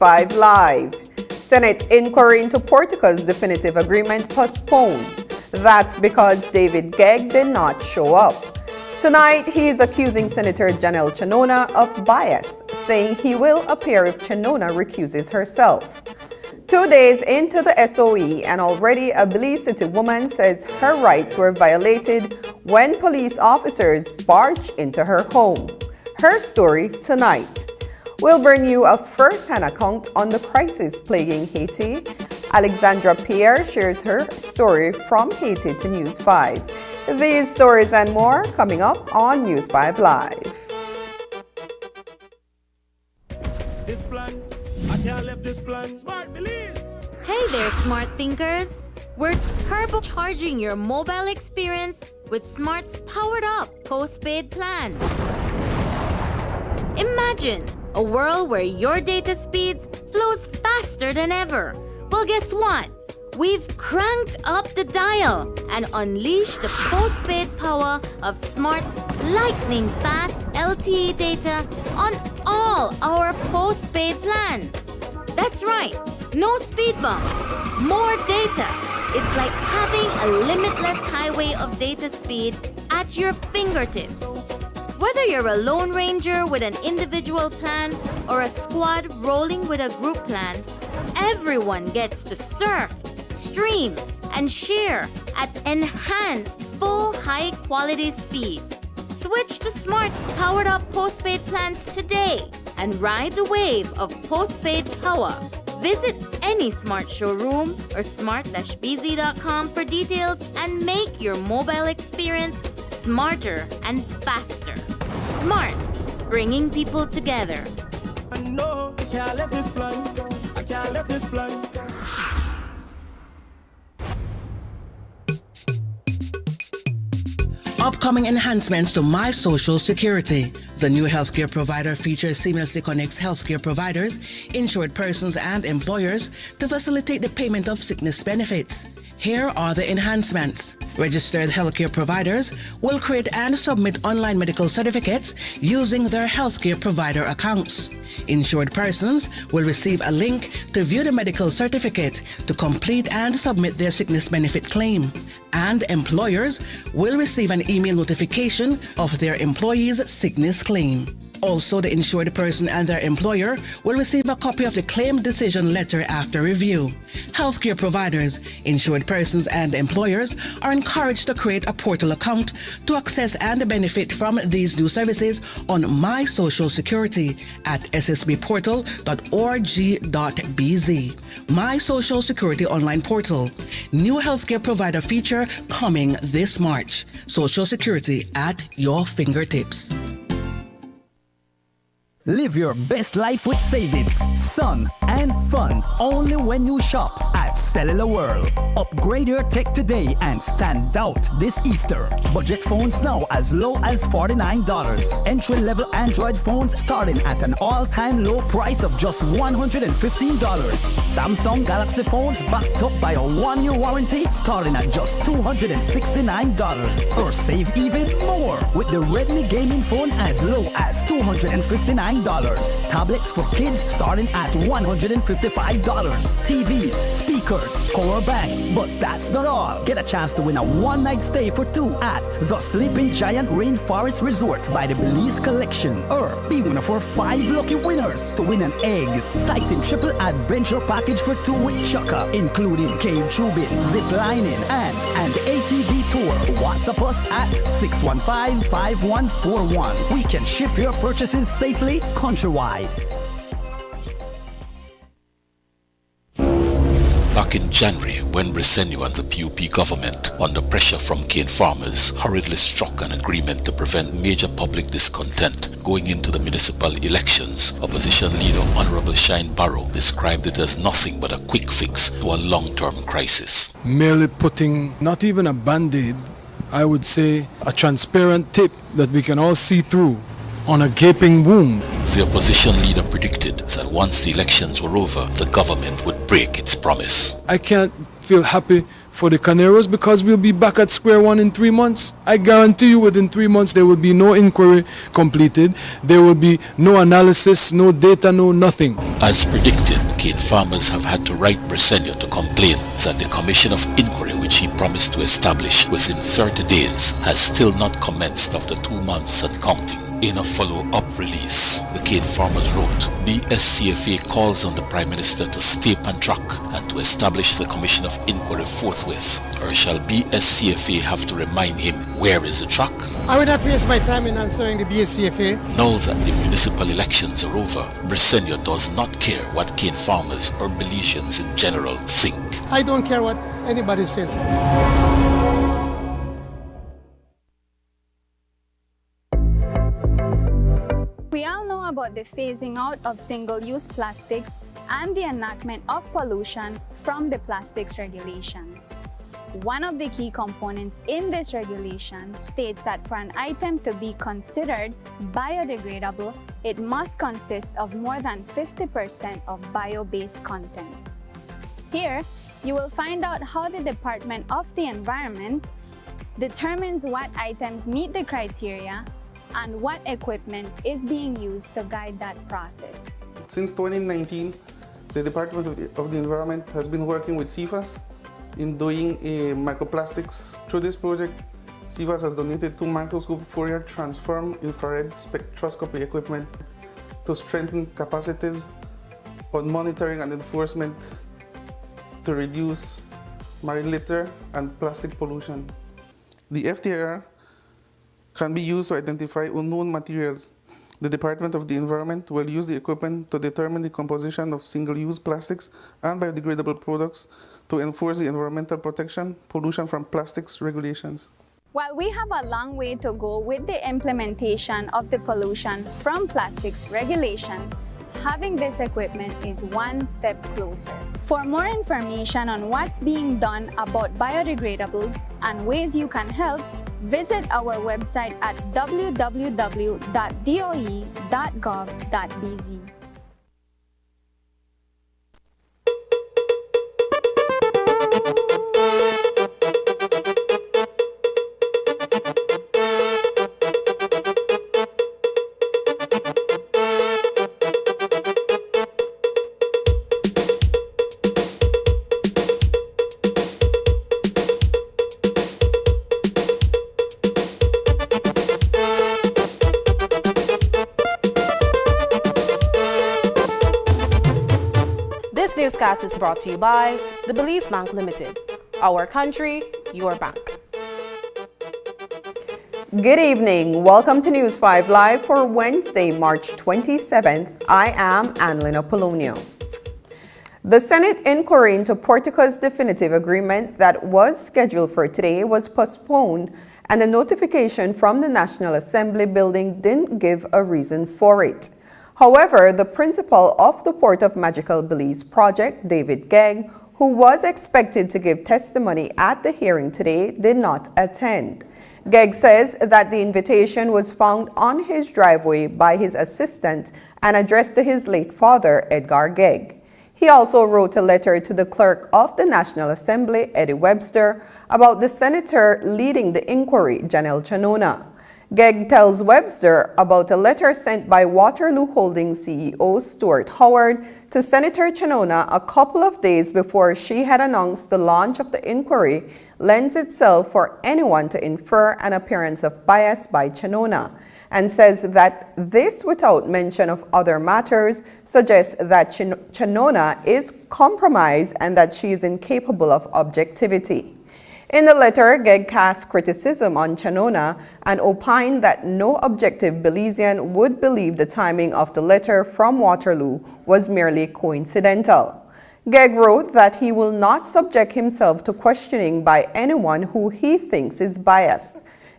5 Live. Senate inquiry into Portico's definitive agreement postponed. That's because David Gegg did not show up. Tonight, he is accusing Senator Janelle Chanona of bias, saying he will appear if Chanona recuses herself. 2 days into the SOE, and already a Belize City woman says her rights were violated when police officers barged into her home. Her story tonight. We'll bring you a first-hand account on the crisis plaguing Haiti. Alexandra Pierre shares her story from Haiti to News 5. These stories and more coming up on News 5 Live. This plan, I can't leave this plan. Smart Belize. Hey there, smart thinkers. We're turbocharging your mobile experience with Smart's powered up postpaid plans. Imagine a world where your data speeds flows faster than ever. Well, guess what? We've cranked up the dial and unleashed the postpaid power of Smart's lightning fast LTE data on all our postpaid plans. That's right, no speed bumps, more data. It's like having a limitless highway of data speed at your fingertips. Whether you're a lone ranger with an individual plan or a squad rolling with a group plan, everyone gets to surf, stream, and share at enhanced full high-quality speed. Switch to Smart's powered-up postpaid plans today and ride the wave of postpaid power. Visit any Smart showroom or smart-bz.com for details and make your mobile experience smarter and faster. Smart, bringing people together. I know I can't leave this plan. I can't leave this plan. Upcoming enhancements to My Social Security. The new healthcare provider feature seamlessly connects healthcare providers, insured persons, and employers to facilitate the payment of sickness benefits. Here are the enhancements. Registered healthcare providers will create and submit online medical certificates using their healthcare provider accounts. Insured persons will receive a link to view the medical certificate to complete and submit their sickness benefit claim. And employers will receive an email notification of their employees' sickness claim. Also, the insured person and their employer will receive a copy of the claim decision letter after review. Healthcare providers, insured persons, and employers are encouraged to create a portal account to access and benefit from these new services on My Social Security at ssbportal.org.bz. My Social Security online portal. New healthcare provider feature coming this March. Social Security at your fingertips. Live your best life with savings, sun, and fun only when you shop at Cellular World. Upgrade your tech today and stand out this Easter. Budget phones now as low as $49. Entry-level Android phones starting at an all-time low price of just $115. Samsung Galaxy phones backed up by a 1-year warranty starting at just $269. Or save even more with the Redmi gaming phone as low as $259. Tablets for kids starting at $155. TVs, speakers, power bank. But that's not all. Get a chance to win a one-night stay for two at the Sleeping Giant Rainforest Resort by the Belize Collection. Or be one of our 5 lucky winners to win an exciting triple adventure package for two with Chukka, including cave tubing, zip lining, and an ATV tour. WhatsApp us at 615-5141. We can ship your purchases safely countrywide. Back in January, when Briceño and the PUP government, under pressure from cane farmers, hurriedly struck an agreement to prevent major public discontent going into the municipal elections, opposition leader Honorable Shine Barrow described it as nothing but a quick fix to a long-term crisis. Merely putting not even a band-aid, I would say a transparent tape that we can all see through on a gaping wound. The opposition leader predicted that once the elections were over, the government would break its promise. I can't feel happy for the Caneros because we'll be back at square one in 3 months. I guarantee you within 3 months there will be no inquiry completed, there will be no analysis, no data, no nothing. As predicted, cane farmers have had to write Briceño to complain that the Commission of Inquiry, which he promised to establish within 30 days, has still not commenced after 2 months and counting. In a follow-up release, the cane farmers wrote, BSCFA calls on the Prime Minister to stay on track and to establish the Commission of Inquiry forthwith, or shall BSCFA have to remind him where is the track? I would not waste my time in answering the BSCFA. Now that the municipal elections are over, Briceño does not care what cane farmers or Belizeans in general think. I don't care what anybody says. We all know about the phasing out of single-use plastics and the enactment of pollution from the plastics regulations. One of the key components in this regulation states that for an item to be considered biodegradable, it must consist of more than 50% of bio-based content. Here, you will find out how the Department of the Environment determines what items meet the criteria and what equipment is being used to guide that process. Since 2019, the Department of the Environment has been working with CIFAS in doing microplastics. Through this project, CIFAS has donated 2 microscope Fourier transform infrared spectroscopy equipment to strengthen capacities on monitoring and enforcement to reduce marine litter and plastic pollution. The FTIR can be used to identify unknown materials. The Department of the Environment will use the equipment to determine the composition of single-use plastics and biodegradable products to enforce the environmental protection, pollution from plastics regulations. While we have a long way to go with the implementation of the pollution from plastics regulation, having this equipment is one step closer. For more information on what's being done about biodegradables and ways you can help, visit our website at www.doe.gov.bz. newscast is brought to you by the Belize Bank Limited. Our country, your bank. Good evening. Welcome to News 5 Live for Wednesday, March 27th. I am Annalyn Apolonio. The Senate inquiry into Portico's definitive agreement that was scheduled for today was postponed, and the notification from the National Assembly building didn't give a reason for it. However, the principal of the Port of Magical Belize project, David Gegg, who was expected to give testimony at the hearing today, did not attend. Gegg says that the invitation was found on his driveway by his assistant and addressed to his late father, Edgar Gegg. He also wrote a letter to the clerk of the National Assembly, Eddie Webster, about the senator leading the inquiry, Janelle Chanona. Gegg tells Webster about a letter sent by Waterloo Holdings CEO Stuart Howard to Senator Chanona a couple of days before she had announced the launch of the inquiry lends itself for anyone to infer an appearance of bias by Chanona, and says that this, without mention of other matters, suggests that Chanona is compromised and that she is incapable of objectivity. In the letter, Gegg cast criticism on Chanona and opined that no objective Belizean would believe the timing of the letter from Waterloo was merely coincidental. Gegg wrote that he will not subject himself to questioning by anyone who he thinks is biased.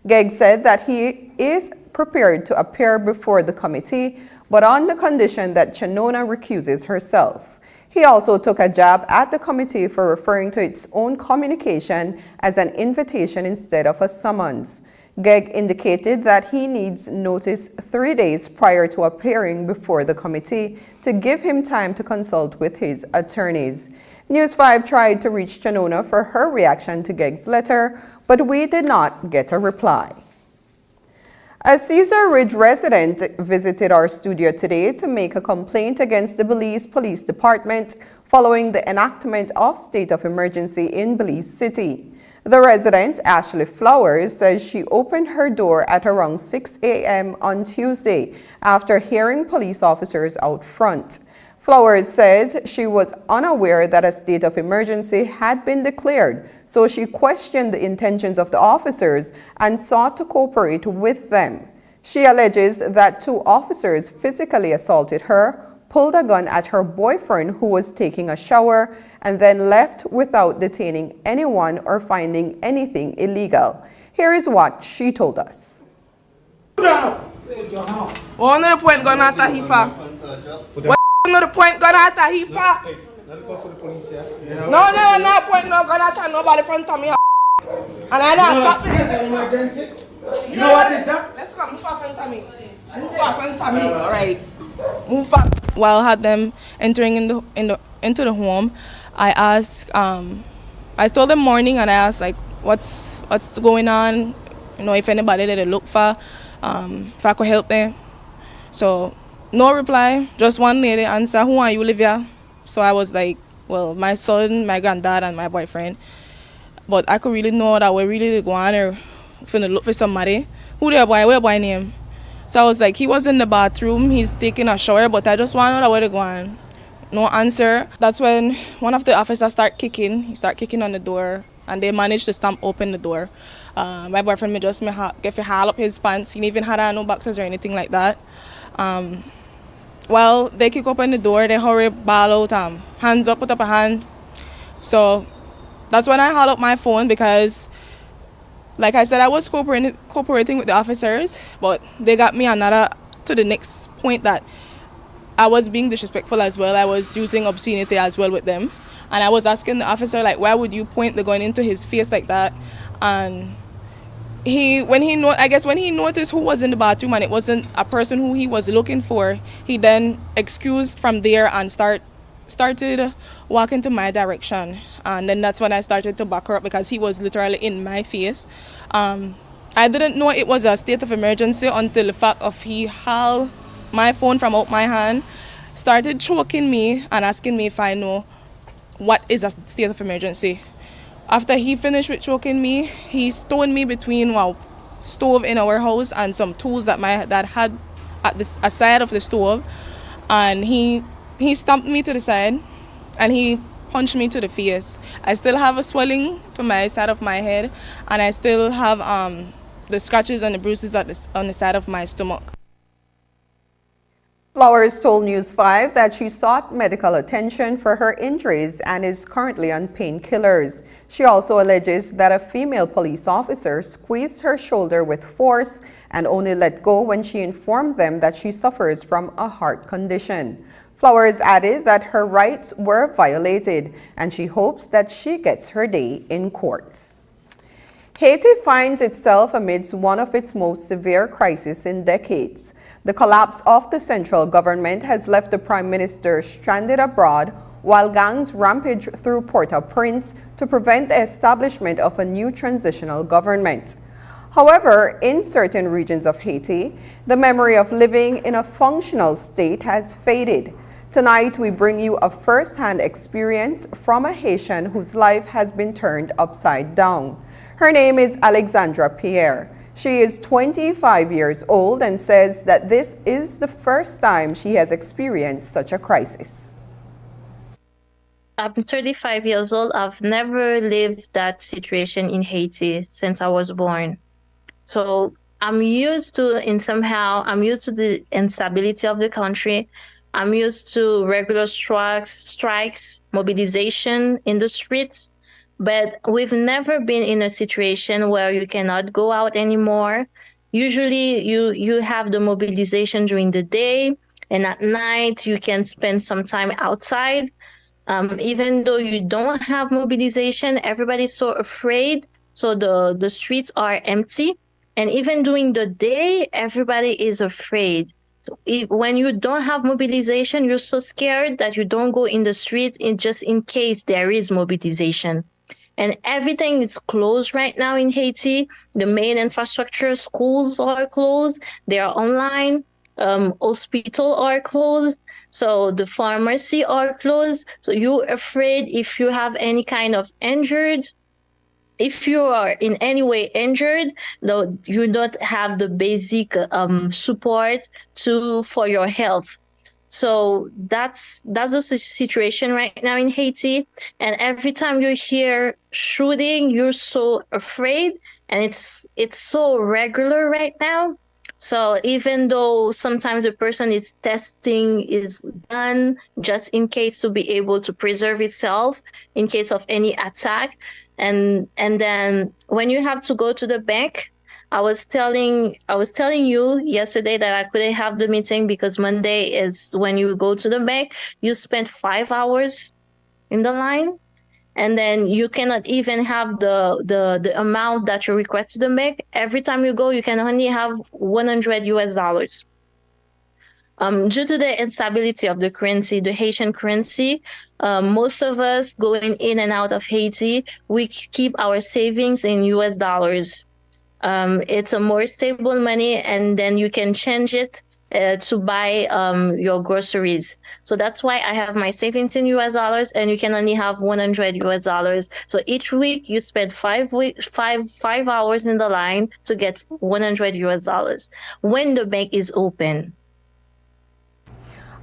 Gegg said that he is prepared to appear before the committee, but on the condition that Chanona recuses herself. He also took a jab at the committee for referring to its own communication as an invitation instead of a summons. Gegg indicated that he needs notice 3 days prior to appearing before the committee to give him time to consult with his attorneys. News 5 tried to reach Chanona for her reaction to Gegg's letter, but we did not get a reply. A Cesar Ridge resident visited our studio today to make a complaint against the Belize Police Department following the enactment of state of emergency in Belize City. The resident, Ashley Flowers, says she opened her door at around 6 a.m. on Tuesday after hearing police officers out front. Flowers says she was unaware that a state of emergency had been declared, so she questioned the intentions of the officers and sought to cooperate with them. She alleges that 2 officers physically assaulted her, pulled a gun at her boyfriend who was taking a shower, and then left without detaining anyone or finding anything illegal. Here is what she told us. Another point going out of Hifa. Another point going out of Hifa. No, point no going out of nobody front of me. And I don't stop me. You know what is that? Let's come, move up front of me. Move up front of me. All right. Move up. While I had them entering into the home, I asked, I told them morning and I asked like, what's going on? You know, if anybody that they look for, if I could help them. So no reply, just one lady answer, who are you, Olivia? So I was like, well, my son, my granddad, and my boyfriend. But I could really know that we're really going or finna look for somebody. Who their boy, where boy name? So I was like, he was in the bathroom, he's taking a shower, but I just want to know where they're going. No answer. That's when one of the officers started kicking. He started kicking on the door, and they managed to stamp open the door. My boyfriend me just get haul up his pants. He didn't even had no boxes or anything like that. Well, they kick open the door, they hurry ball out, hands up, put up a hand. So that's when I haul up my phone because, like I said, I was cooperating with the officers, but they got me to the next point that I was being disrespectful as well. I was using obscenity as well with them. And I was asking the officer, like, why would you point the gun into his face like that? And when he noticed who was in the bathroom and it wasn't a person who he was looking for, he then excused from there and started walking to my direction. And then that's when I started to back her up because he was literally in my face. I didn't know it was a state of emergency until the fact of he hauled my phone from out my hand, started choking me and asking me if I know what is a state of emergency. After he finished with choking me, he stoned me between a stove in our house and some tools that my dad had at the side of the stove, and he stomped me to the side and he punched me to the face. I still have a swelling to my side of my head, and I still have the scratches and the bruises on the side of my stomach. Flowers told News 5 that she sought medical attention for her injuries and is currently on painkillers. She also alleges that a female police officer squeezed her shoulder with force and only let go when she informed them that she suffers from a heart condition. Flowers added that her rights were violated and she hopes that she gets her day in court. Haiti finds itself amidst one of its most severe crises in decades. The collapse of the central government has left the prime minister stranded abroad while gangs rampage through Port-au-Prince to prevent the establishment of a new transitional government. However, in certain regions of Haiti, the memory of living in a functional state has faded. Tonight, we bring you a first-hand experience from a Haitian whose life has been turned upside down. Her name is Alexandra Pierre. She is 25 years old and says that this is the first time she has experienced such a crisis. I'm 35 years old. I've never lived that situation in Haiti since I was born. So I'm used to the instability of the country. I'm used to regular strikes, mobilization in the streets. But we've never been in a situation where you cannot go out anymore. Usually you have the mobilization during the day, and at night you can spend some time outside. Even though you don't have mobilization, everybody's so afraid. So the streets are empty. And even during the day, everybody is afraid. So when you don't have mobilization, you're so scared that you don't go in the street just in case there is mobilization. And everything is closed right now in Haiti. The main infrastructure, schools are closed. They are online. Hospitals are closed. So the pharmacy are closed. So you're afraid if you have any kind of injured. If you are in any way injured, though you don't have the basic support for your health. So that's the situation right now in Haiti. And every time you hear shooting, you're so afraid, and it's so regular right now. So even though sometimes the person is testing is done just in case to be able to preserve itself in case of any attack, and then when you have to go to the bank, I was telling you yesterday that I couldn't have the meeting because Monday is when you go to the bank. You spend 5 hours in the line, and then you cannot even have the amount that you request to the bank. Every time you go, you can only have $100. Due to the instability of the currency, the Haitian currency, most of us going in and out of Haiti, we keep our savings in US dollars. It's a more stable money, and then you can change it to buy your groceries. So that's why I have my savings in US dollars, and you can only have $100. So each week you spend 5 hours in the line to get $100 when the bank is open.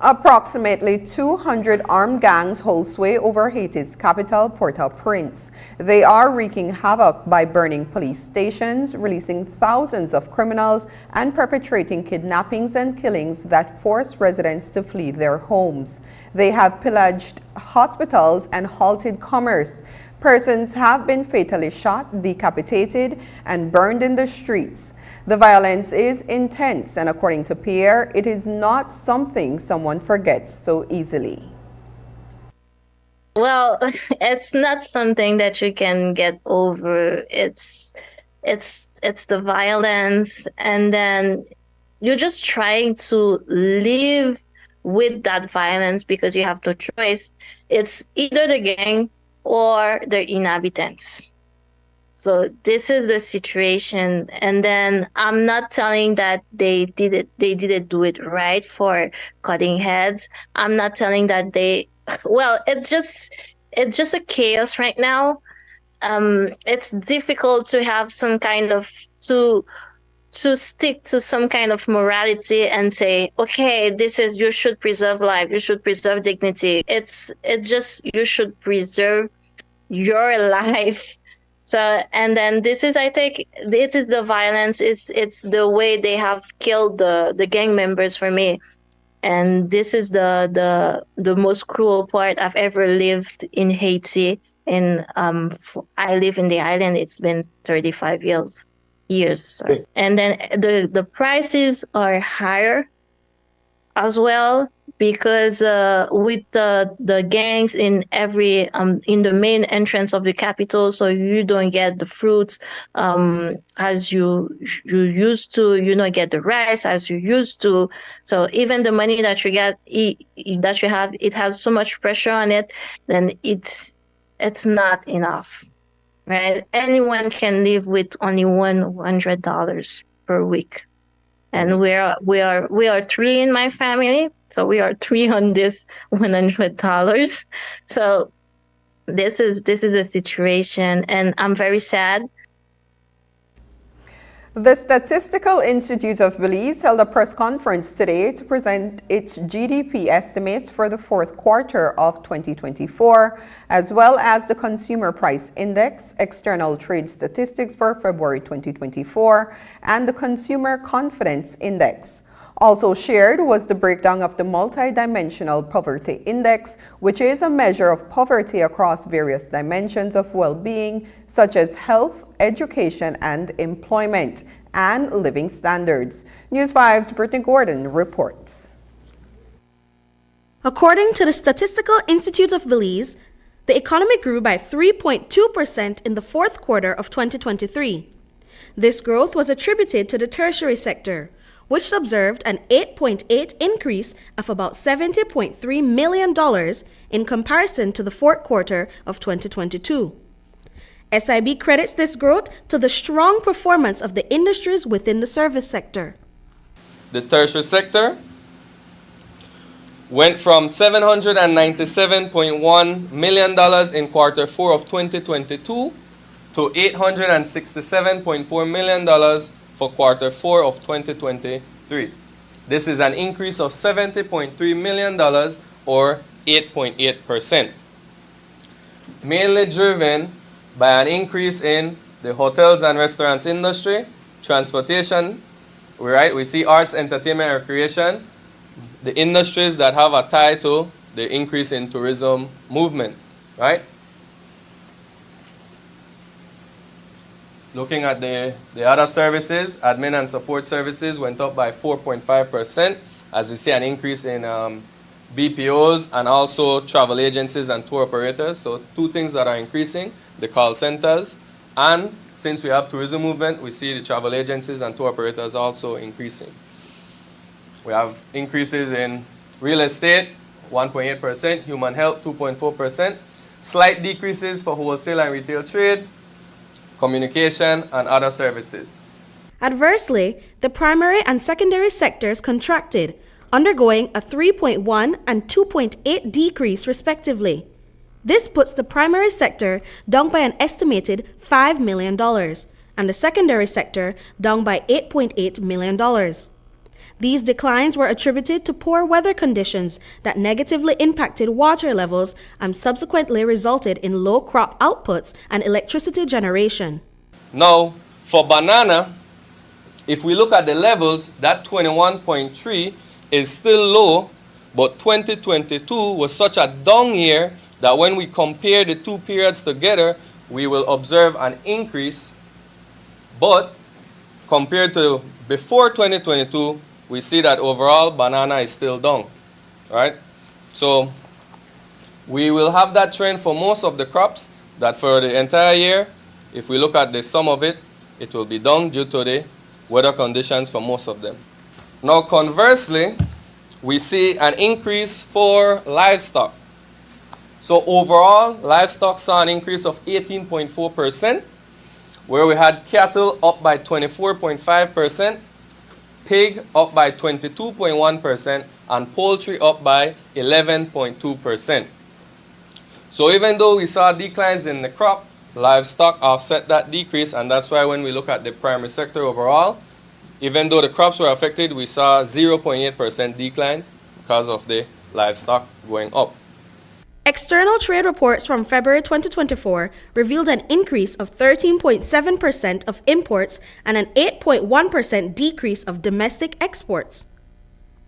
Approximately 200 armed gangs hold sway over Haiti's capital, Port-au-Prince. They are wreaking havoc by burning police stations, releasing thousands of criminals, and perpetrating kidnappings and killings that force residents to flee their homes. They have pillaged hospitals and halted commerce. Persons have been fatally shot, decapitated, and burned in the streets. The violence is intense, and according to Pierre, it is not something someone forgets so easily. Well, it's not something that you can get over. It's the violence, and then you're just trying to live with that violence because you have no choice. It's either the gang or the inhabitants. So this is the situation. And then I'm not telling that they didn't do it right for cutting heads. I'm not telling that it's just a chaos right now. It's difficult to have some kind of to to stick to some kind of morality and say, okay, this is, you should preserve life, you should preserve dignity. It's just, you should preserve your life. So, and then this is, I think, it is the violence, it's the way they have killed the gang members for me. And this is the most cruel part. I've ever lived in Haiti. And I live in the island. It's been 35 years. Sorry. And then the prices are higher as well, because with the gangs in every in the main entrance of the capital, so you don't get the fruits as you used to, you don't get the rice as you used to. So even the money that you get, that you have, it has so much pressure on it, then it's not enough, right? Anyone can live with only $100 per week. And we are three in my family, so we are three on this $100. So this is a situation, and I'm very sad. The Statistical Institute of Belize held a press conference today to present its GDP estimates for the fourth quarter of 2024, as well as the Consumer Price Index, external trade statistics for February 2024, and the Consumer Confidence Index. Also shared was the breakdown of the Multidimensional Poverty Index, which is a measure of poverty across various dimensions of well-being, such as health, education, and employment, and living standards. News 5's Brittany Gordon reports. According to the Statistical Institute of Belize, the economy grew by 3.2% in the fourth quarter of 2023. This growth was attributed to the tertiary sector, which observed an 8.8% increase of about $70.3 million in comparison to the fourth quarter of 2022. SIB credits this growth to the strong performance of the industries within the service sector. The tertiary sector went from $797.1 million in quarter 4 of 2022 to $867.4 million for quarter 4 of 2023. This is an increase of $70.3 million or 8.8%. Mainly driven by an increase in the hotels and restaurants industry, transportation, we see arts, entertainment, and recreation, the industries that have a tie to the increase in tourism movement, right? Looking at the other services, admin and support services went up by 4.5%, as we see an increase in BPOs and also travel agencies and tour operators. So two things that are increasing, the call centers, and since we have tourism movement, we see the travel agencies and tour operators also increasing. We have increases in real estate, 1.8%, human health, 2.4%, slight decreases for wholesale and retail trade, communication, and other services. Adversely, the primary and secondary sectors contracted, undergoing a 3.1 and 2.8 decrease respectively. This puts the primary sector down by an estimated $5 million, and the secondary sector down by $8.8 million. These declines were attributed to poor weather conditions that negatively impacted water levels and subsequently resulted in low crop outputs and electricity generation. Now, for banana, if we look at the levels, that 21.3 is still low, but 2022 was such a down year that when we compare the two periods together, we will observe an increase. But compared to before 2022, we see that overall banana is still down, right? So we will have that trend for most of the crops, that for the entire year, if we look at the sum of it, it will be down due to the weather conditions for most of them. Now conversely, we see an increase for livestock. So overall, livestock saw an increase of 18.4%, where we had cattle up by 24.5%, pig up by 22.1%, and poultry up by 11.2%. So even though we saw declines in the crop, livestock offset that decrease, and that's why when we look at the primary sector overall, Even though the crops were affected, we saw 0.8% decline because of the livestock going up. External trade reports from February 2024 revealed an increase of 13.7% of imports and an 8.1% decrease of domestic exports.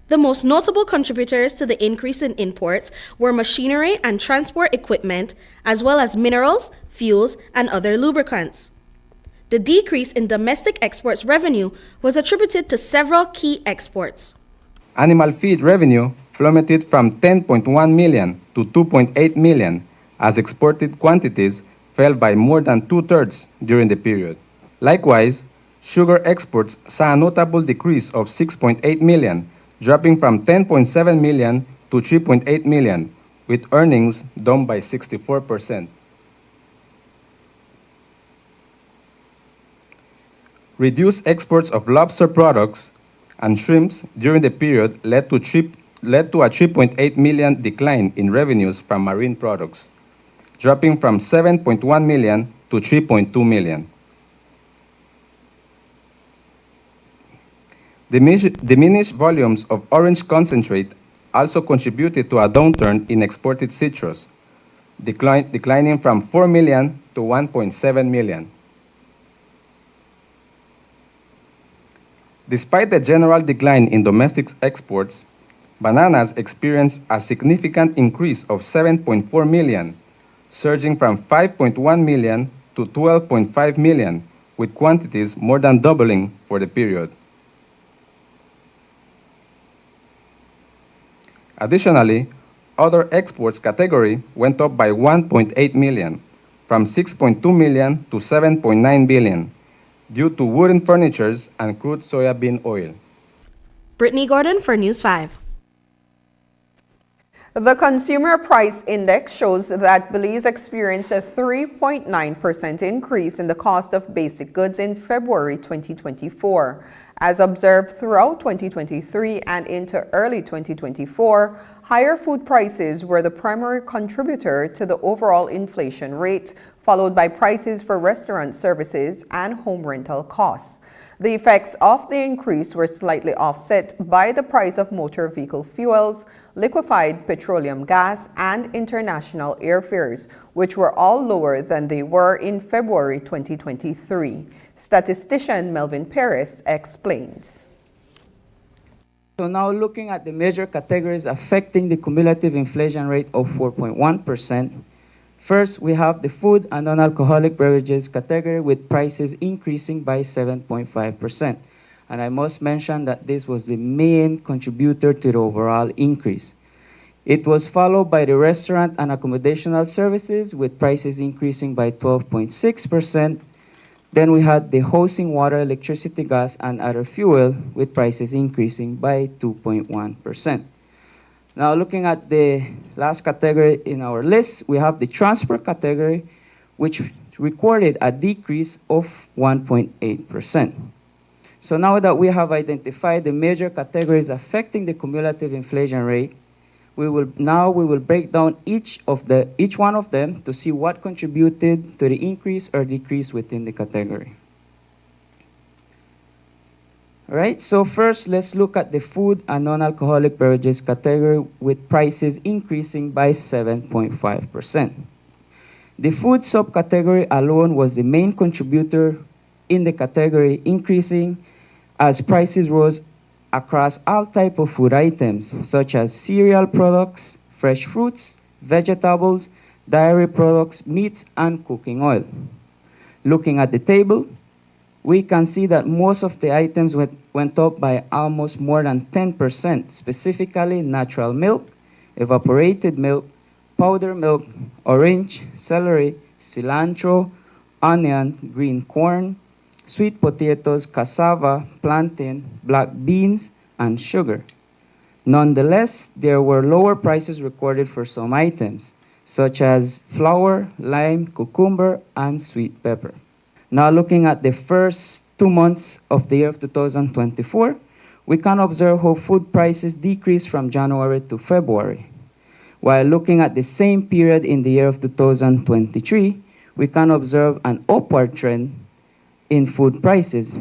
The most notable contributors to the increase in imports were machinery and transport equipment, as well as minerals, fuels, and other lubricants. The decrease in domestic exports revenue was attributed to several key exports. Animal feed revenue plummeted from 10.1 million to 2.8 million as exported quantities fell by more than 2/3 during the period. Likewise, sugar exports saw a notable decrease of 6.8 million, dropping from 10.7 million to 3.8 million, with earnings down by 64%. Reduced exports of lobster products and shrimps during the period led to a 3.8 million decline in revenues from marine products, dropping from 7.1 million to 3.2 million. Diminished volumes of orange concentrate also contributed to a downturn in exported citrus, declining from 4 million to 1.7 million. Despite the general decline in domestic exports, bananas experienced a significant increase of 7.4 million, surging from 5.1 million to 12.5 million, with quantities more than doubling for the period. Additionally, other exports category went up by 1.8 million, from 6.2 million to 7.9 billion, due to wooden furnitures and crude soybean oil. Brittany Gordon for News 5. The Consumer Price Index shows that Belize experienced a 3.9% increase in the cost of basic goods in February 2024. As observed throughout 2023 and into early 2024, higher food prices were the primary contributor to the overall inflation rate, followed by prices for restaurant services and home rental costs. The effects of the increase were slightly offset by the price of motor vehicle fuels, liquefied petroleum gas, and international airfares, which were all lower than they were in February 2023. Statistician Melvin Perez explains. So now looking at the major categories affecting the cumulative inflation rate of 4.1%, first, we have the food and non-alcoholic beverages category with prices increasing by 7.5%. And I must mention that this was the main contributor to the overall increase. It was followed by the restaurant and accommodational services with prices increasing by 12.6%. Then we had the housing, water, electricity, gas, and other fuel with prices increasing by 2.1%. Now looking at the last category in our list, we have the transport category, which recorded a decrease of 1.8%. So now that we have identified the major categories affecting the cumulative inflation rate, we will break down each one of them to see what contributed to the increase or decrease within the category. All right, so first let's look at the food and non-alcoholic beverages category with prices increasing by 7.5%. The food subcategory alone was the main contributor in the category, increasing as prices rose across all types of food items such as cereal products, fresh fruits, vegetables, dairy products, meats, and cooking oil. Looking at the table, we can see that most of the items went up by almost more than 10%, specifically natural milk, evaporated milk, powdered milk, orange, celery, cilantro, onion, green corn, sweet potatoes, cassava, plantain, black beans, and sugar. Nonetheless, there were lower prices recorded for some items, such as flour, lime, cucumber, and sweet pepper. Now looking at the first 2 months of the year of 2024, we can observe how food prices decreased from January to February. While looking at the same period in the year of 2023, we can observe an upward trend in food prices.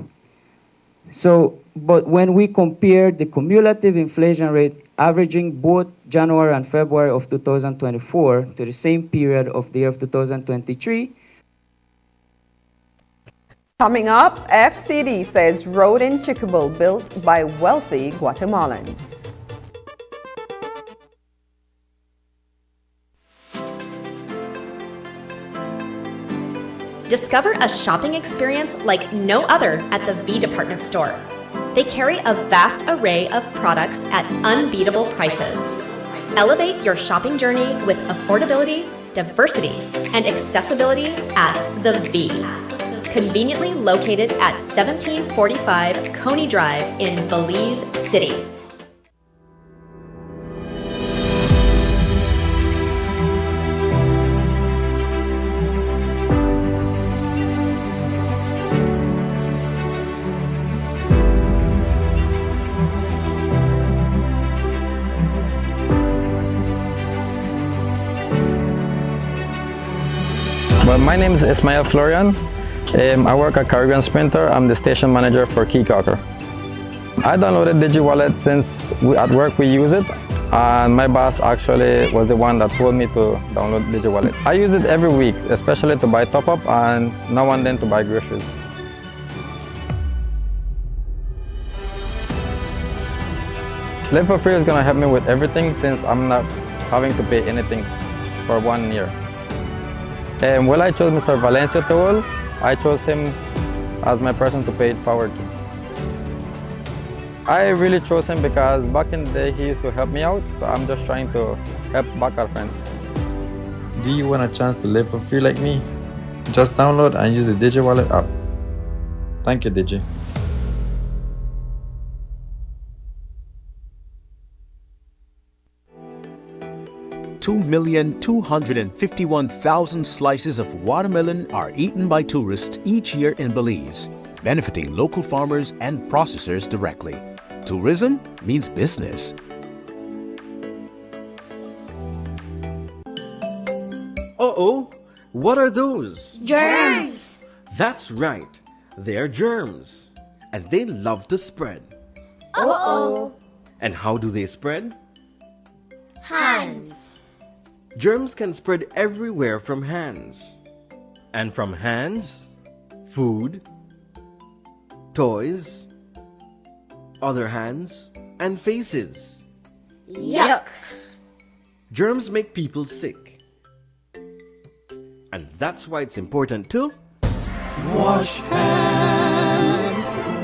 So but when we compare the cumulative inflation rate averaging both January and February of 2024 to the same period of the year of 2023. Coming up, FCD says road in Chiquibul built by wealthy Guatemalans. Discover a shopping experience like no other at the V Department Store. They carry a vast array of products at unbeatable prices. Elevate your shopping journey with affordability, diversity, and accessibility at the V. Conveniently located at 1745 Coney Drive in Belize City. Well, my name is Ismael Florian. I work at Caribbean Sprinter. I'm the station manager for Keycocker. I downloaded DigiWallet since at work we use it, and my boss actually was the one that told me to download DigiWallet. I use it every week, especially to buy top-up and now and then to buy groceries. Live for Free is going to help me with everything since I'm not having to pay anything for 1 year. When I chose Mr. Valencia Teol, I chose him as my person to pay it forward to. I really chose him because back in the day he used to help me out, so I'm just trying to help back our friend. Do you want a chance to live for free like me? Just download and use the DigiWallet app. Thank you, Digi. $2,251,000 slices of watermelon are eaten by tourists each year in Belize, benefiting local farmers and processors directly. Tourism means business. Uh-oh, what are those? Germs! That's right, they're germs, and they love to spread. Uh-oh. And how do they spread? Hands. Germs can spread everywhere from hands. And from hands, food, toys, other hands, and faces. Yuck! Germs make people sick. And that's why it's important to wash hands.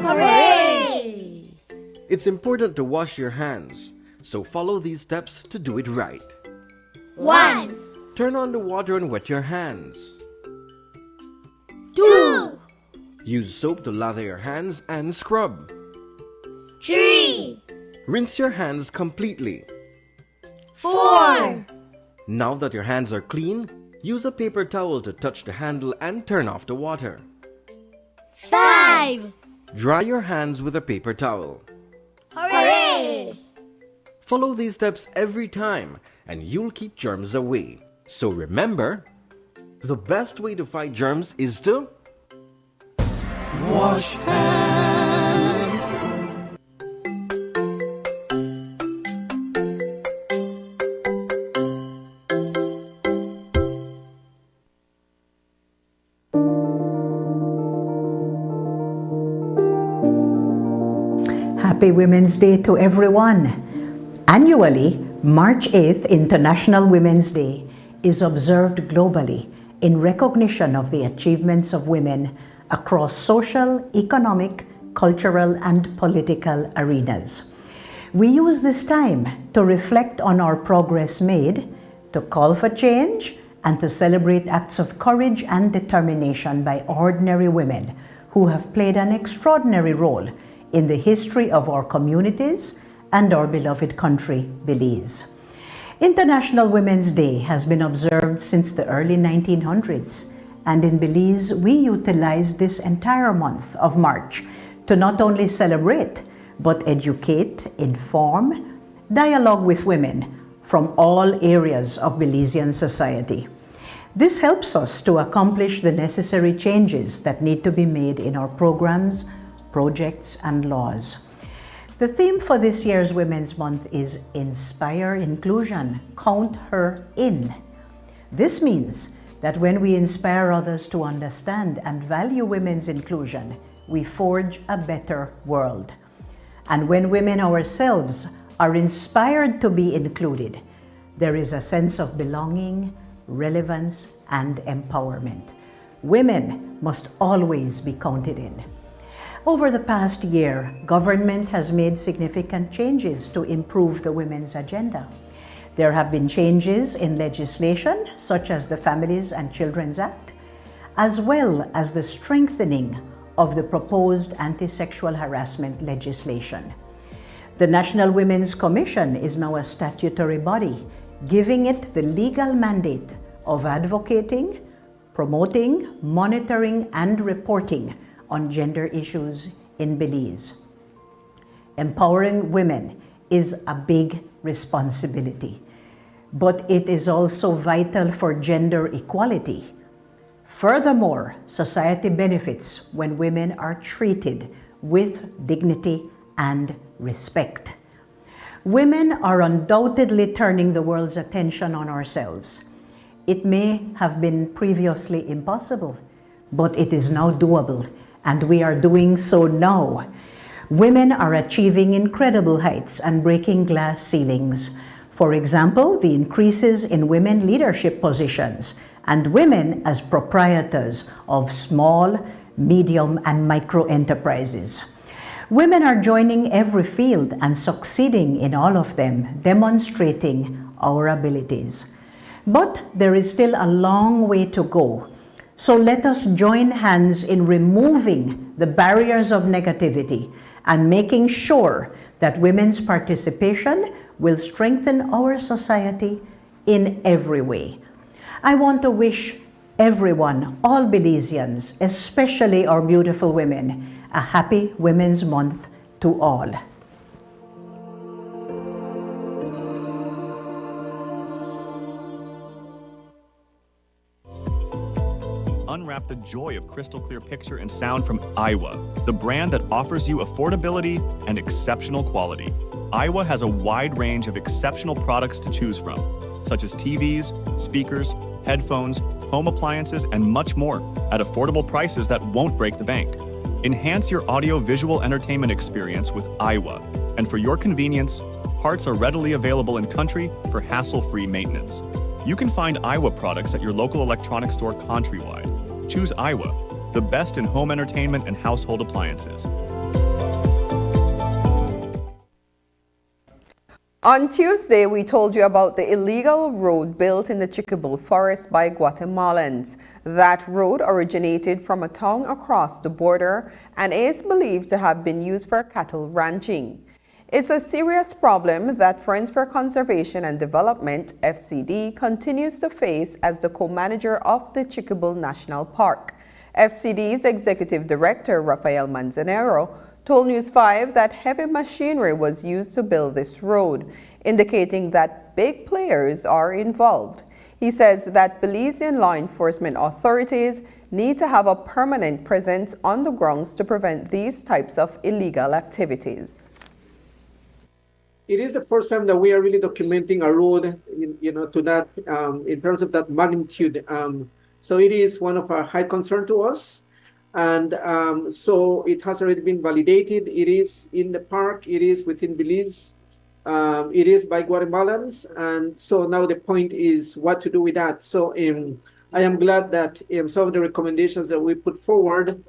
Hooray! It's important to wash your hands, so follow these steps to do it right. 1. Turn on the water and wet your hands. 2. Use soap to lather your hands and scrub. 3. Rinse your hands completely. 4. Now that your hands are clean, use a paper towel to touch the handle and turn off the water. 5. Dry your hands with a paper towel. Hooray! Follow these steps every time and you'll keep germs away. So remember, the best way to fight germs is to wash hands. Happy Women's Day to everyone. Annually, March 8th, International Women's Day, is observed globally in recognition of the achievements of women across social, economic, cultural, and political arenas. We use this time to reflect on our progress made, to call for change, and to celebrate acts of courage and determination by ordinary women who have played an extraordinary role in the history of our communities and our beloved country, Belize. International Women's Day has been observed since the early 1900s, and in Belize, we utilize this entire month of March to not only celebrate, but educate, inform, dialogue with women from all areas of Belizean society. This helps us to accomplish the necessary changes that need to be made in our programs, projects, and laws. The theme for this year's Women's Month is Inspire Inclusion, Count Her In. This means that when we inspire others to understand and value women's inclusion, we forge a better world. And when women ourselves are inspired to be included, there is a sense of belonging, relevance, and empowerment. Women must always be counted in. Over the past year, government has made significant changes to improve the women's agenda. There have been changes in legislation, such as the Families and Children's Act, as well as the strengthening of the proposed anti-sexual harassment legislation. The National Women's Commission is now a statutory body, giving it the legal mandate of advocating, promoting, monitoring, and reporting on gender issues in Belize. Empowering women is a big responsibility, but it is also vital for gender equality. Furthermore, society benefits when women are treated with dignity and respect. Women are undoubtedly turning the world's attention on ourselves. It may have been previously impossible, but it is now doable, and we are doing so now. Women are achieving incredible heights and breaking glass ceilings. For example, the increases in women leadership positions and women as proprietors of small, medium, and micro enterprises. Women are joining every field and succeeding in all of them, demonstrating our abilities. But there is still a long way to go. So let us join hands in removing the barriers of negativity and making sure that women's participation will strengthen our society in every way. I want to wish everyone, all Belizeans, especially our beautiful women, a happy Women's Month to all. Unwrap the joy of crystal clear picture and sound from Iowa, the brand that offers you affordability and exceptional quality. Iowa has a wide range of exceptional products to choose from, such as TVs, speakers, headphones, home appliances, and much more at affordable prices that won't break the bank. Enhance your audio-visual entertainment experience with Iowa, and for your convenience, parts are readily available in country for hassle-free maintenance. You can find Iowa products at your local electronics store countrywide. Choose Iowa, the best in home entertainment and household appliances. On Tuesday, we told you about the illegal road built in the Chiquibul forest by Guatemalans. That road originated from a town across the border and is believed to have been used for cattle ranching. It's a serious problem that Friends for Conservation and Development, FCD, continues to face as the co-manager of the Chiquibul National Park. FCD's Executive Director, Rafael Manzanero, told News 5 that heavy machinery was used to build this road, indicating that big players are involved. He says that Belizean law enforcement authorities need to have a permanent presence on the grounds to prevent these types of illegal activities. It is the first time that we are really documenting a road, to that, in terms of that magnitude. So it is one of our high concern to us. And so it has already been validated. It is in the park. It is within Belize. It is by Guatemalans. And so now the point is what to do with that. So I am glad that some of the recommendations that we put forward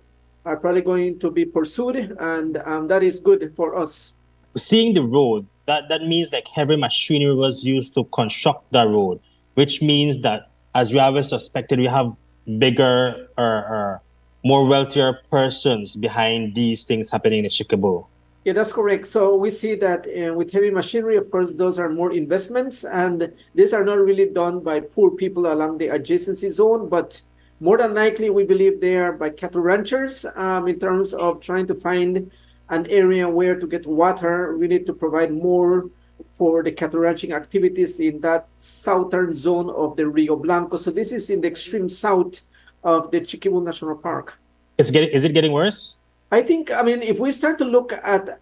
are probably going to be pursued. And that is good for us. Seeing the road, that means like heavy machinery was used to construct the road, which means that, as we have suspected, we have bigger or more wealthier persons behind these things happening in Chiquibul. Yeah, that's correct. So we see that with heavy machinery, of course, those are more investments, and these are not really done by poor people along the adjacency zone, but more than likely, we believe they are by cattle ranchers in terms of trying to find an area where to get water. We need to provide more for the cattle ranching activities in that southern zone of the Rio Blanco. So this is in the extreme south of the Chiquibul National Park. Is it getting worse? I think, I mean, if we start to look at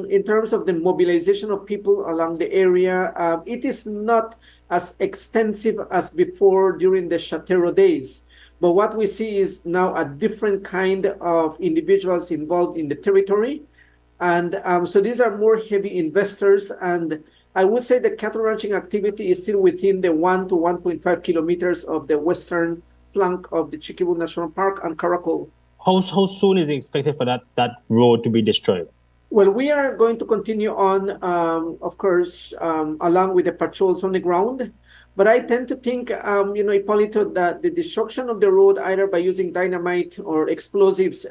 in terms of the mobilization of people along the area, it is not as extensive as before during the Chatero days. But what we see is now a different kind of individuals involved in the territory. And so these are more heavy investors. And I would say the cattle ranching activity is still within the 1 to 1.5 kilometers of the western flank of the Chiquibul National Park and Caracol. How soon is it expected for that road to be destroyed? Well, we are going to continue on, of course, along with the patrols on the ground. But I tend to think, Ippolito, that the destruction of the road, either by using dynamite or explosives,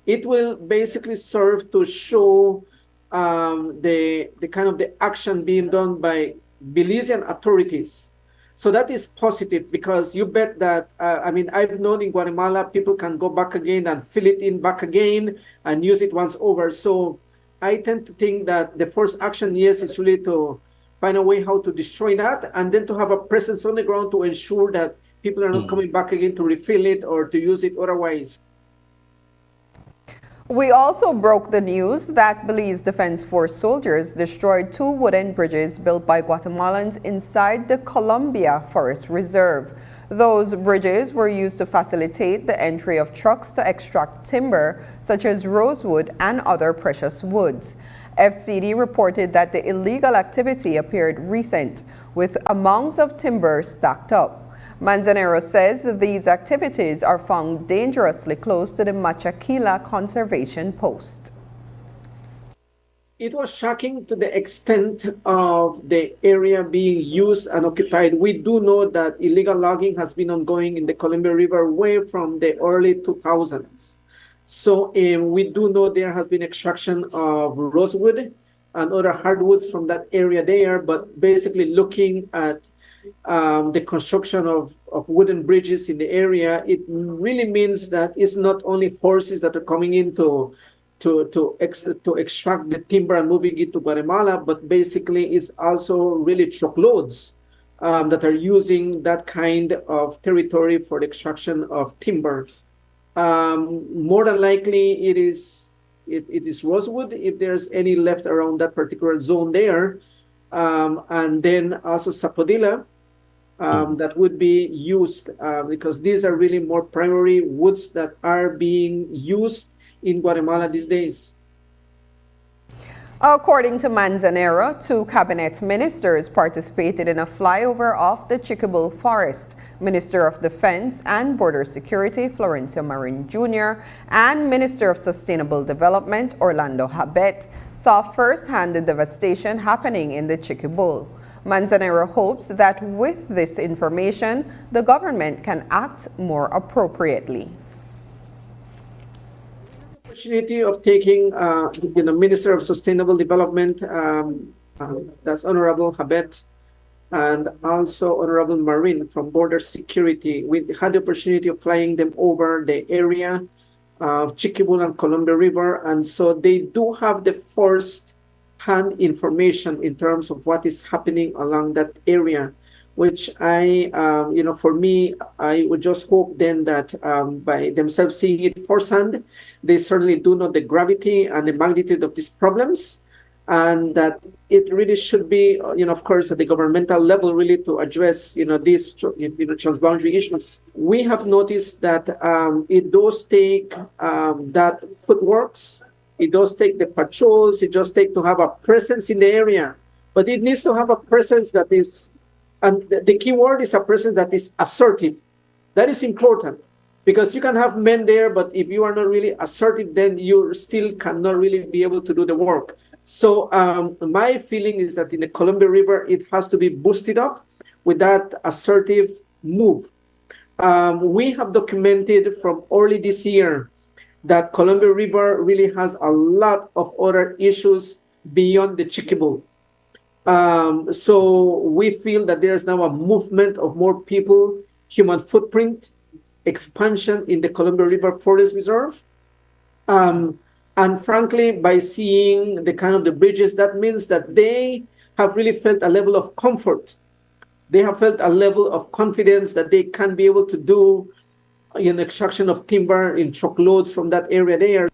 it will basically serve to show the kind of the action being done by Belizean authorities. So that is positive, because you bet that, I've known in Guatemala, people can go back again and fill it in back again and use it once over. So I tend to think that the first action, yes, is really to find a way how to destroy that, and then to have a presence on the ground to ensure that people are not coming back again to refill it or to use it otherwise. We also broke the news that Belize Defense Force soldiers destroyed 2 wooden bridges built by Guatemalans inside the Columbia Forest Reserve. Those bridges were used to facilitate the entry of trucks to extract timber, such as rosewood and other precious woods. FCD reported that the illegal activity appeared recent, with amounts of timber stacked up. Manzanero says these activities are found dangerously close to the Machaquila Conservation Post. It was shocking to the extent of the area being used and occupied. We do know that illegal logging has been ongoing in the Columbia River way from the early 2000s. So we do know there has been extraction of rosewood and other hardwoods from that area there, but basically looking at the construction of wooden bridges in the area, it really means that it's not only horses that are coming in to extract the timber and moving it to Guatemala, but basically it's also really truckloads that are using that kind of territory for the extraction of timber. More than likely, it is rosewood if there's any left around that particular zone there, and then also sapodilla that would be used because these are really more primary woods that are being used in Guatemala these days. According to Manzanero, 2 cabinet ministers participated in a flyover of the Chiquibul Forest. Minister of Defense and Border Security, Florencio Marin Jr., and Minister of Sustainable Development, Orlando Habet, saw firsthand the devastation happening in the Chiquibul. Manzanero hopes that with this information, the government can act more appropriately. Opportunity of taking Minister of Sustainable Development, that's Honorable Habet, and also Honorable Marin from Border Security. We had the opportunity of flying them over the area of Chiquibul and Columbia River, and so they do have the first-hand information in terms of what is happening along that area, which for me, I would just hope then that by themselves seeing it firsthand, they certainly do know the gravity and the magnitude of these problems, and that it really should be, of course, at the governmental level, really to address, these, transboundary issues. We have noticed that it does take that footworks, it does take the patrols, it does take to have a presence in the area, but it needs to have a presence that is, and the key word is a presence that is assertive. That is important, because you can have men there, but if you are not really assertive, then you still cannot really be able to do the work. So my feeling is that in the Columbia River, it has to be boosted up with that assertive move. We have documented from early this year that Columbia River really has a lot of other issues beyond the Chiquibul. So we feel that there's now a movement of more people, human footprint, expansion in the Columbia River Forest Reserve. And frankly, by seeing the kind of the bridges, that means that they have really felt a level of comfort. They have felt a level of confidence that they can be able to do extraction of timber in truckloads from that area there.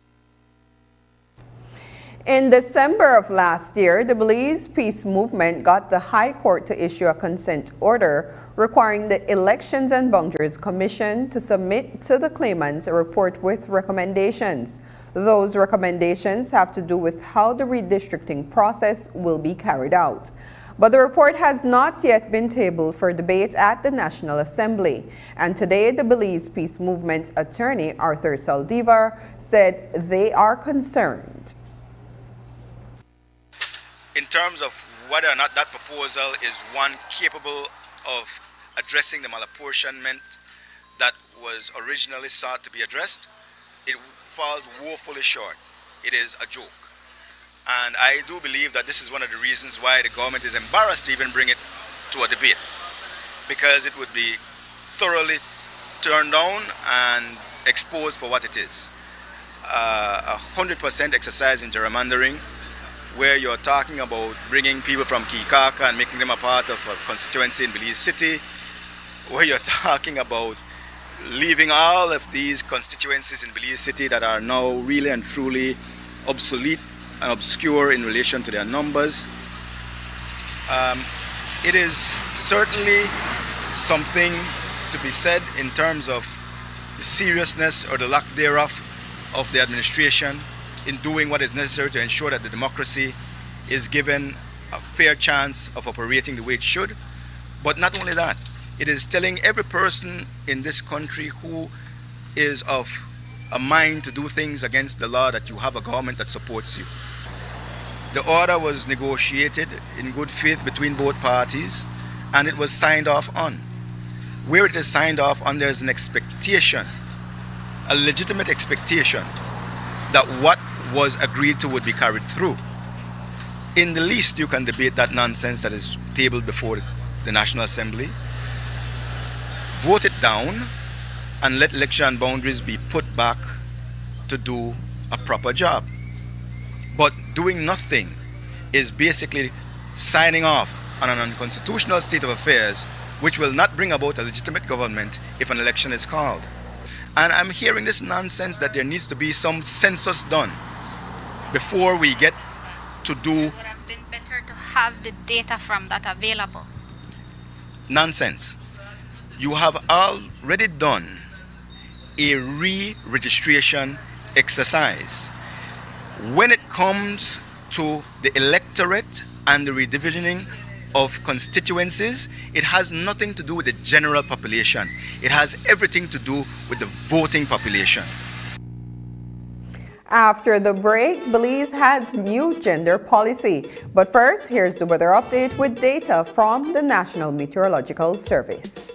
In December of last year, the Belize Peace Movement got the High Court to issue a consent order requiring the Elections and Boundaries Commission to submit to the claimants a report with recommendations. Those recommendations have to do with how the redistricting process will be carried out. But the report has not yet been tabled for debate at the National Assembly. And today, the Belize Peace Movement's attorney, Arthur Saldivar, said they are concerned. In terms of whether or not that proposal is one capable of addressing the malapportionment that was originally sought to be addressed, it falls woefully short. It is a joke. And I do believe that this is one of the reasons why the government is embarrassed to even bring it to a debate, because it would be thoroughly turned down and exposed for what it is. 100% exercise in gerrymandering, where you're talking about bringing people from Kikaka and making them a part of a constituency in Belize City, where you're talking about leaving all of these constituencies in Belize City that are now really and truly obsolete and obscure in relation to their numbers. It is certainly something to be said in terms of the seriousness or the lack thereof of the administration in doing what is necessary to ensure that the democracy is given a fair chance of operating the way it should. But not only that, it is telling every person in this country who is of a mind to do things against the law that you have a government that supports you. The order was negotiated in good faith between both parties, and it was signed off on. Where it is signed off on, there's an expectation, a legitimate expectation, that what was agreed to would be carried through. In the least, you can debate that nonsense that is tabled before the National Assembly, vote it down, and let election boundaries be put back to do a proper job. But doing nothing is basically signing off on an unconstitutional state of affairs which will not bring about a legitimate government if an election is called. And I'm hearing this nonsense that there needs to be some census done before we get to do. It would have been better to have the data from that available. Nonsense. You have already done a re-registration exercise. When it comes to the electorate and the redivisioning of constituencies, it has nothing to do with the general population. It has everything to do with the voting population. After the break, Belize has new gender policy. But first, here's the weather update with data from the National Meteorological Service.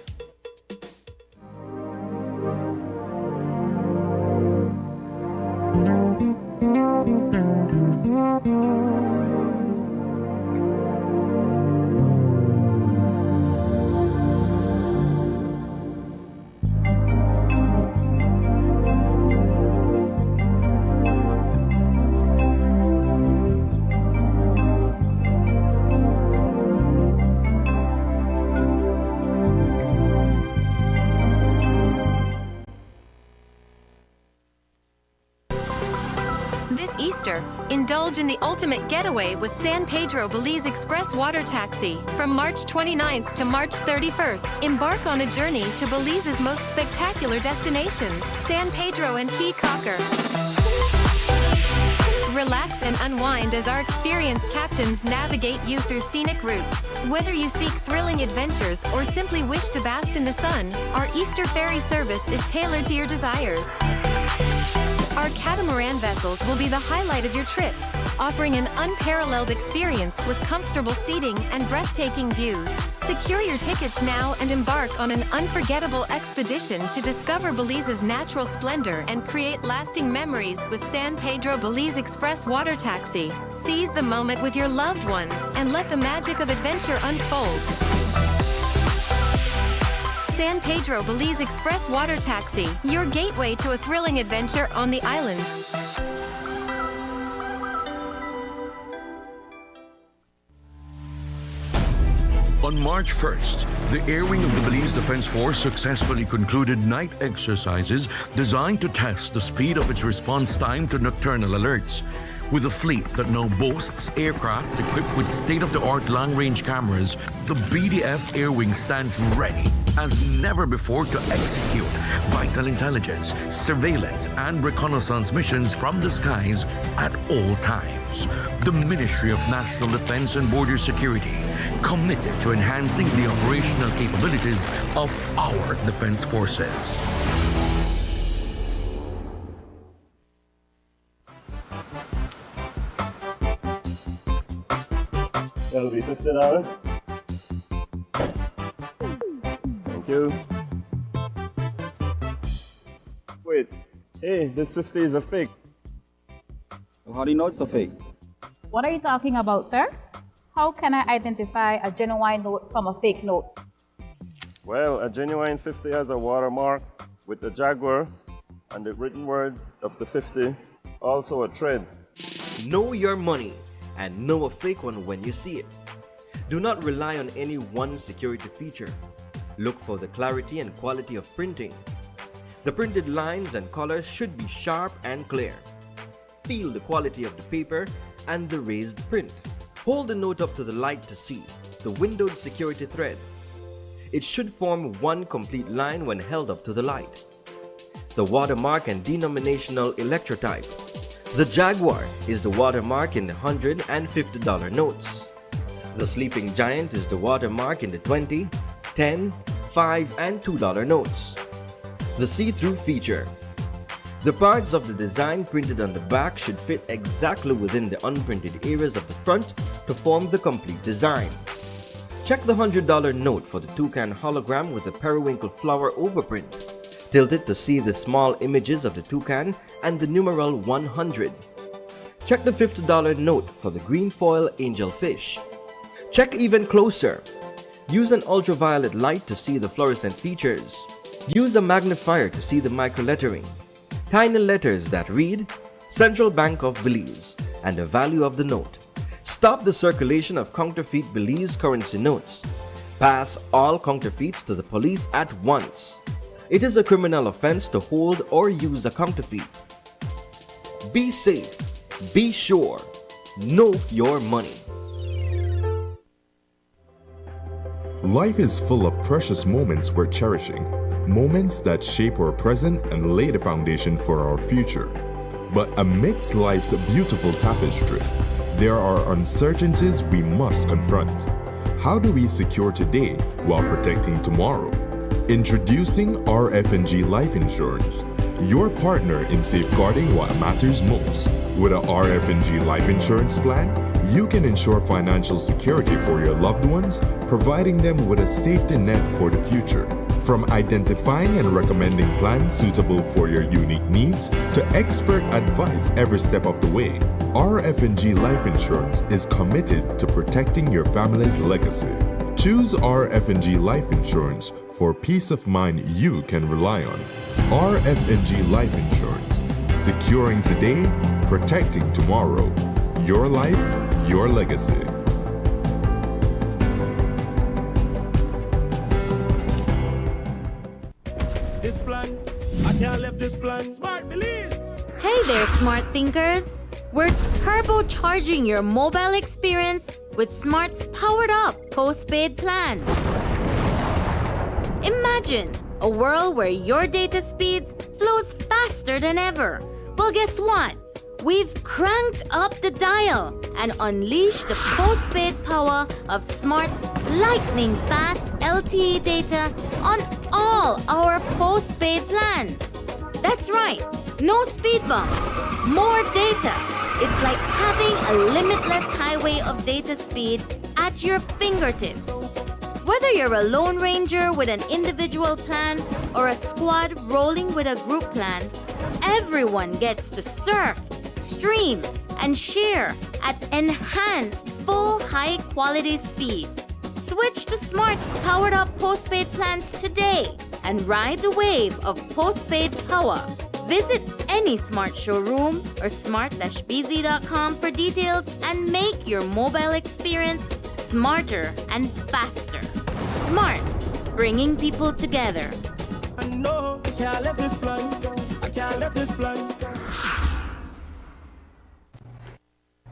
Indulge in the ultimate getaway with San Pedro Belize Express Water Taxi. From March 29th to March 31st, embark on a journey to Belize's most spectacular destinations, San Pedro and Key Cocker. Relax and unwind as our experienced captains navigate you through scenic routes. Whether you seek thrilling adventures or simply wish to bask in the sun, our Easter ferry service is tailored to your desires. Our catamaran vessels will be the highlight of your trip, offering an unparalleled experience with comfortable seating and breathtaking views. Secure your tickets now and embark on an unforgettable expedition to discover Belize's natural splendor and create lasting memories with San Pedro Belize Express Water Taxi. Seize the moment with your loved ones and let the magic of adventure unfold. San Pedro Belize Express Water Taxi, your gateway to a thrilling adventure on the islands. On March 1st, the Air Wing of the Belize Defense Force successfully concluded night exercises designed to test the speed of its response time to nocturnal alerts. With a fleet that now boasts aircraft equipped with state-of-the-art long-range cameras, the BDF Air Wing stands ready as never before to execute vital intelligence, surveillance, and reconnaissance missions from the skies at all times. The Ministry of National Defense and Border Security, committed to enhancing the operational capabilities of our defense forces. That'll be $50. Thank you. Wait, hey, this 50 is a fake. How do you know it's a fake? What are you talking about, sir? How can I identify a genuine note from a fake note? Well, a genuine 50 has a watermark with the Jaguar and the written words of the 50, also a thread. Know your money and know a fake one when you see it. Do not rely on any one security feature. Look for the clarity and quality of printing. The printed lines and colors should be sharp and clear. Feel the quality of the paper and the raised print. Hold the note up to the light to see the windowed security thread. It should form one complete line when held up to the light. The watermark and denominational electrotype. The Jaguar is the watermark in the $100 and $50 notes. The Sleeping Giant is the watermark in the $20, $10, $5, and $2 notes. The see-through feature. The parts of the design printed on the back should fit exactly within the unprinted areas of the front to form the complete design. Check the $100 note for the toucan hologram with the periwinkle flower overprint. Tilt it to see the small images of the toucan and the numeral 100. Check the $50 note for the green foil angelfish. Check even closer. Use an ultraviolet light to see the fluorescent features. Use a magnifier to see the microlettering. Tiny letters that read Central Bank of Belize and the value of the note. Stop the circulation of counterfeit Belize currency notes. Pass all counterfeits to the police at once. It is a criminal offense to hold or use a counterfeit. Be safe, be sure, know your money. Life is full of precious moments worth cherishing, moments that shape our present and lay the foundation for our future. But amidst life's beautiful tapestry, there are uncertainties we must confront. How do we secure today while protecting tomorrow? Introducing RF&G Life Insurance, your partner in safeguarding what matters most. With a RF&G Life Insurance plan, you can ensure financial security for your loved ones, providing them with a safety net for the future. From identifying and recommending plans suitable for your unique needs to expert advice every step of the way, RF&G Life Insurance is committed to protecting your family's legacy. Choose RF&G Life Insurance for peace of mind you can rely on. RF&G Life Insurance, securing today, protecting tomorrow. Your life, your legacy. This plan, I can't leave this plan. Smart Belize. Hey there, smart thinkers. We're turbocharging your mobile experience with Smart's powered up postpaid plans. Imagine a world where your data speeds flows faster than ever. Well, guess what? We've cranked up the dial and unleashed the postpaid power of Smart's lightning fast LTE data on all our postpaid plans. That's right, no speed bumps, more data. It's like having a limitless highway of data speed at your fingertips. Whether you're a Lone Ranger with an individual plan or a squad rolling with a group plan, everyone gets to surf, stream, and share at enhanced full high-quality speed. Switch to Smart's powered-up postpaid plans today and ride the wave of postpaid power. Visit any Smart showroom or smart-bz.com for details and make your mobile experience smarter and faster. Smart, bringing people together. I know I can't leave this plan. I can't leave this plan.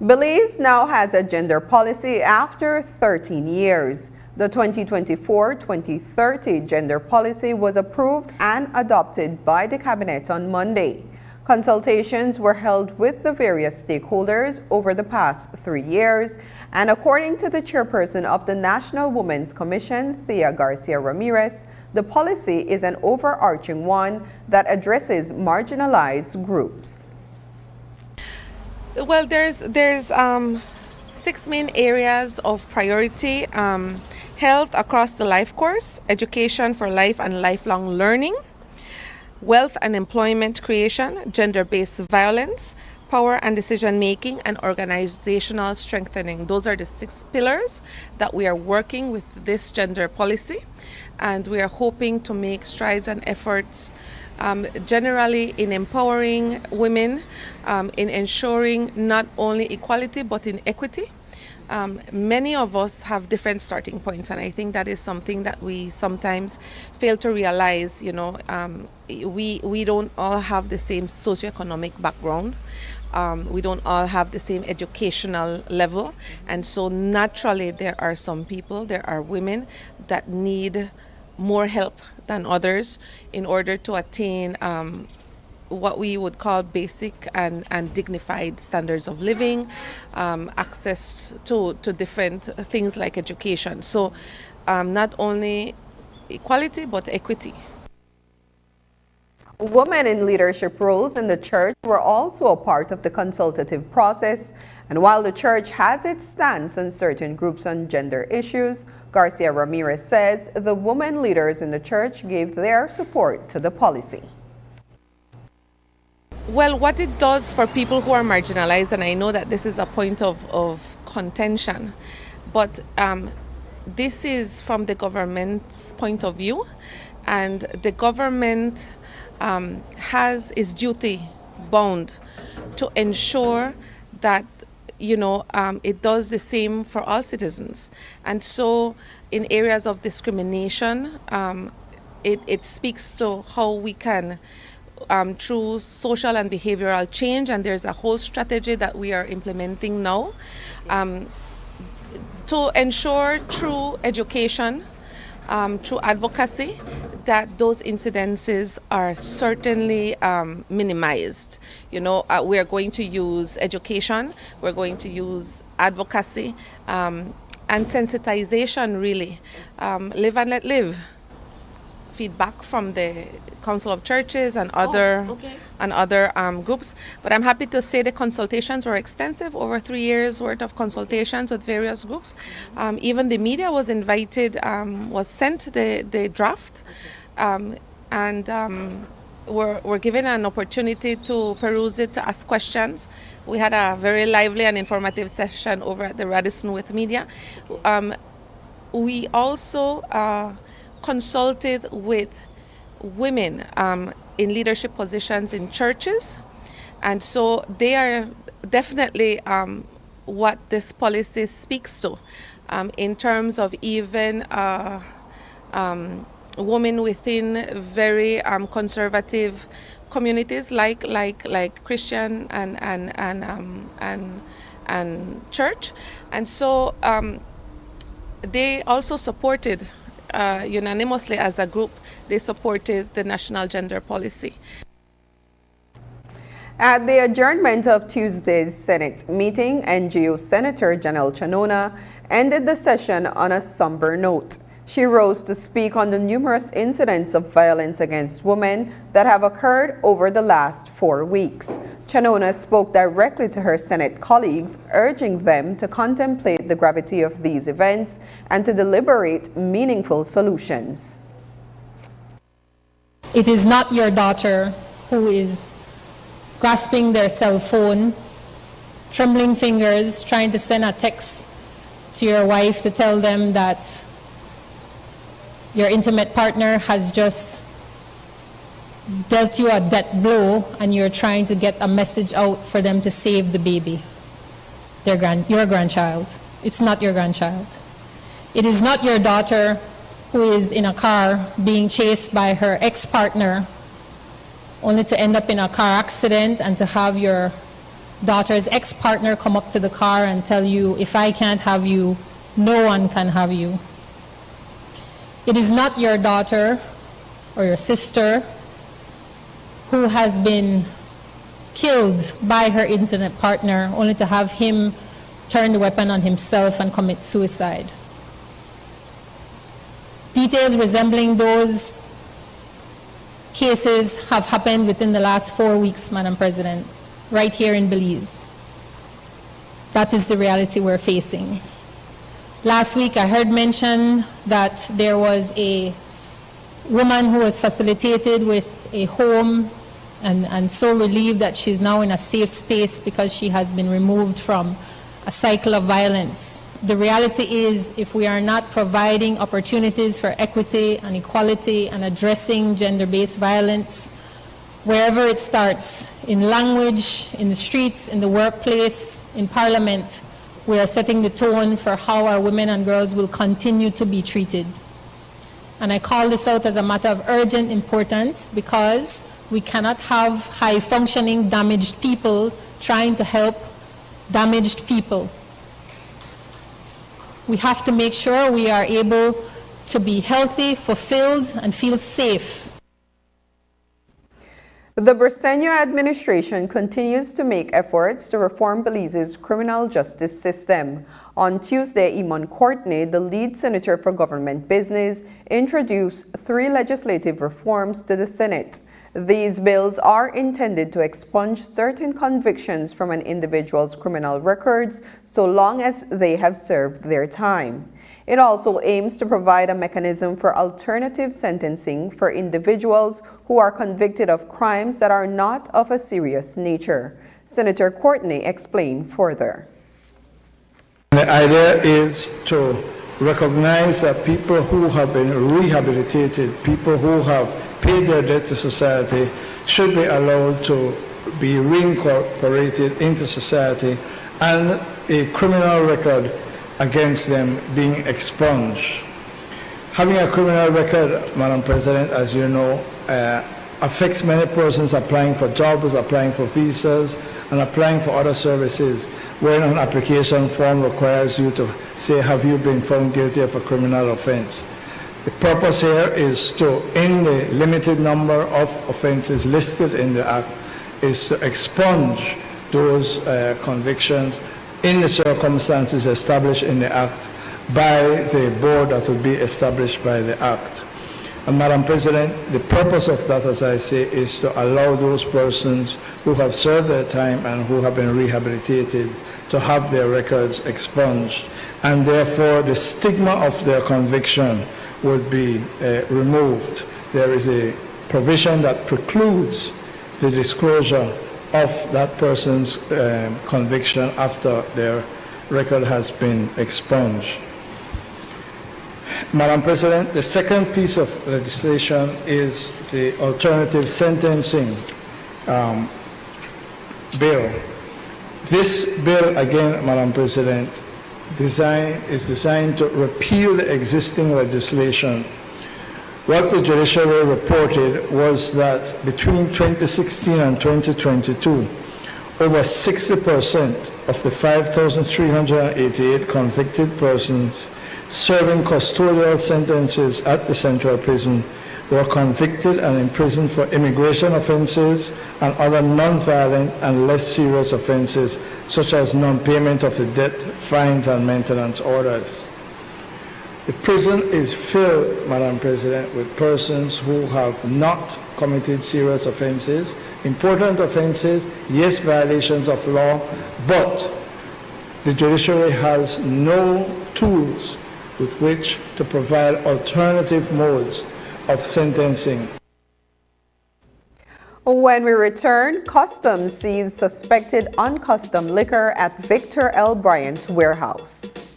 Belize now has a gender policy after 13 years. The 2024-2030 gender policy was approved and adopted by the Cabinet on Monday. Consultations were held with the various stakeholders over the past 3 years, and according to the chairperson of the National Women's Commission, Thea Garcia Ramirez, the policy is an overarching one that addresses marginalized groups. Well, there's 6 main areas of priority: health across the life course, education for life and lifelong learning, wealth and employment creation, gender-based violence, power and decision making, and organizational strengthening. Those are the 6 pillars that we are working with this gender policy, and we are hoping to make strides and efforts generally in empowering women, in ensuring not only equality but in equity. Many of us have different starting points, and I think that is something that we sometimes fail to realize. We don't all have the same socioeconomic background. We don't all have the same educational level, and so naturally there are some people, there are women that need more help than others in order to attain what we would call basic and dignified standards of living, access to different things like education. So not only equality but equity. Women in leadership roles in the church were also a part of the consultative process, and while the church has its stance on certain groups on gender issues, Garcia Ramirez says the women leaders in the church gave their support to the policy. Well, what it does for people who are marginalized, and I know that this is a point of contention, but this is from the government's point of view, and the government is duty bound to ensure that it does the same for all citizens. And so in areas of discrimination, it speaks to how we can, through social and behavioral change, and there's a whole strategy that we are implementing now, to ensure through education, through advocacy, that those incidences are certainly minimized. We are going to use education, we're going to use advocacy, and sensitization, really. Live and let live. Feedback from the Council of Churches and other groups. But I'm happy to say the consultations were extensive, over 3 years worth of consultations with various groups. Even the media was invited, was sent the draft, and were given an opportunity to peruse it, to ask questions. We had a very lively and informative session over at the Radisson with media. We also consulted with women in leadership positions in churches, and so they are definitely what this policy speaks to in terms of even women within very conservative communities like Christian and church, and so they also supported unanimously as a group. They supported the national gender policy. At the adjournment of Tuesday's Senate meeting, NGO Senator Janelle Chanona ended the session on a somber note. She rose to speak on the numerous incidents of violence against women that have occurred over the last 4 weeks. Chanona spoke directly to her Senate colleagues, urging them to contemplate the gravity of these events and to deliberate meaningful solutions. It is not your daughter who is grasping their cell phone, trembling fingers, trying to send a text to your wife to tell them that your intimate partner has just dealt you a death blow and you're trying to get a message out for them to save the baby, your grandchild. It's not your grandchild. It is not your daughter who is in a car being chased by her ex-partner only to end up in a car accident and to have your daughter's ex-partner come up to the car and tell you, if I can't have you, no one can have you. It is not your daughter or your sister who has been killed by her internet partner only to have him turn the weapon on himself and commit suicide. Details resembling those cases have happened within the last 4 weeks, Madam President, right here in Belize. That is the reality we're facing. Last week I heard mention that there was a woman who was facilitated with a home and so relieved that she's now in a safe space because she has been removed from a cycle of violence. The reality is, if we are not providing opportunities for equity and equality and addressing gender-based violence, wherever it starts, in language, in the streets, in the workplace, in Parliament, we are setting the tone for how our women and girls will continue to be treated. And I call this out as a matter of urgent importance because we cannot have high-functioning, damaged people trying to help damaged people. We have to make sure we are able to be healthy, fulfilled, and feel safe. The Briceño administration continues to make efforts to reform Belize's criminal justice system. On Tuesday, Iman Courtney, the lead senator for government business, introduced 3 legislative reforms to the Senate. These bills are intended to expunge certain convictions from an individual's criminal records so long as they have served their time. It also aims to provide a mechanism for alternative sentencing for individuals who are convicted of crimes that are not of a serious nature. Senator Courtney explained further. The idea is to recognize that people who have been rehabilitated, people who have paid their debt to society, should be allowed to be reincorporated into society and a criminal record against them being expunged. Having a criminal record, Madam President, as you know, affects many persons applying for jobs, applying for visas, and applying for other services, where an application form requires you to say, have you been found guilty of a criminal offense? The purpose here is to, in the limited number of offenses listed in the Act, is to expunge those convictions in the circumstances established in the Act by the board that will be established by the Act. And Madam President, the purpose of that, as I say, is to allow those persons who have served their time and who have been rehabilitated to have their records expunged, and therefore the stigma of their conviction would be removed. There is a provision that precludes the disclosure of that person's conviction after their record has been expunged. Madam President, the second piece of legislation is the alternative sentencing bill. This bill, again, Madam President, is designed to repeal the existing legislation. What the judiciary reported was that between 2016 and 2022, over 60% of the 5,388 convicted persons serving custodial sentences at the Central Prison were convicted and imprisoned for immigration offenses and other non-violent and less serious offenses, such as non-payment of the debt, fines, and maintenance orders. The prison is filled, Madam President, with persons who have not committed serious offenses, important offenses, yes, violations of law, but the judiciary has no tools with which to provide alternative modes of sentencing. When we return, Customs seized suspected uncustomed liquor at Victor L. Bryant warehouse.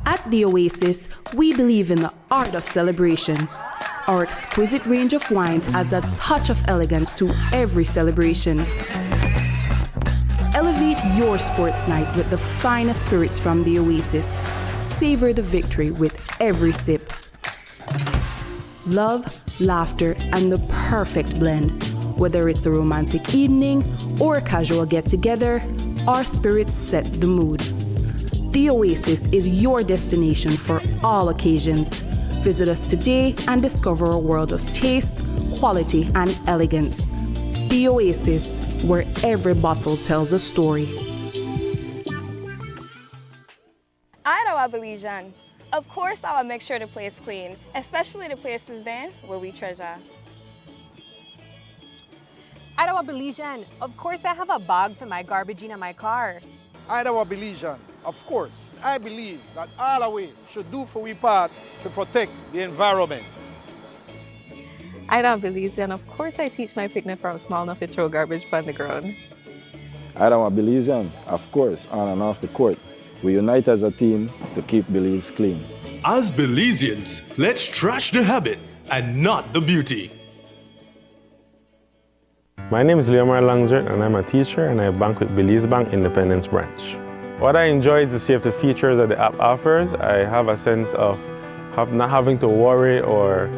At the Oasis, we believe in the art of celebration. Our exquisite range of wines adds a touch of elegance to every celebration. Elevate your sports night with the finest spirits from the Oasis. Savor the victory with every sip. Love, laughter, and the perfect blend. Whether it's a romantic evening or a casual get-together, our spirits set the mood. The Oasis is your destination for all occasions. Visit us today and discover a world of taste, quality, and elegance. The Oasis, where every bottle tells a story. I know I believe, Jean. Of course, I will make sure the place clean, especially the places then where we treasure. I don't believe, Jean. Of course, I have a bag for my garbage in my car. I don't believe, Jean. Of course, I believe that all of we should do for we part to protect the environment. I don't believe, and of course I teach my picnic from small enough to throw garbage on the ground. I don't believe, and of course, on and off the court, we unite as a team to keep Belize clean. As Belizeans, let's trash the habit and not the beauty. My name is Leomar Langzert and I'm a teacher and I bank with Belize Bank Independence Branch. What I enjoy is the safety features that the app offers. I have a sense of not having to worry or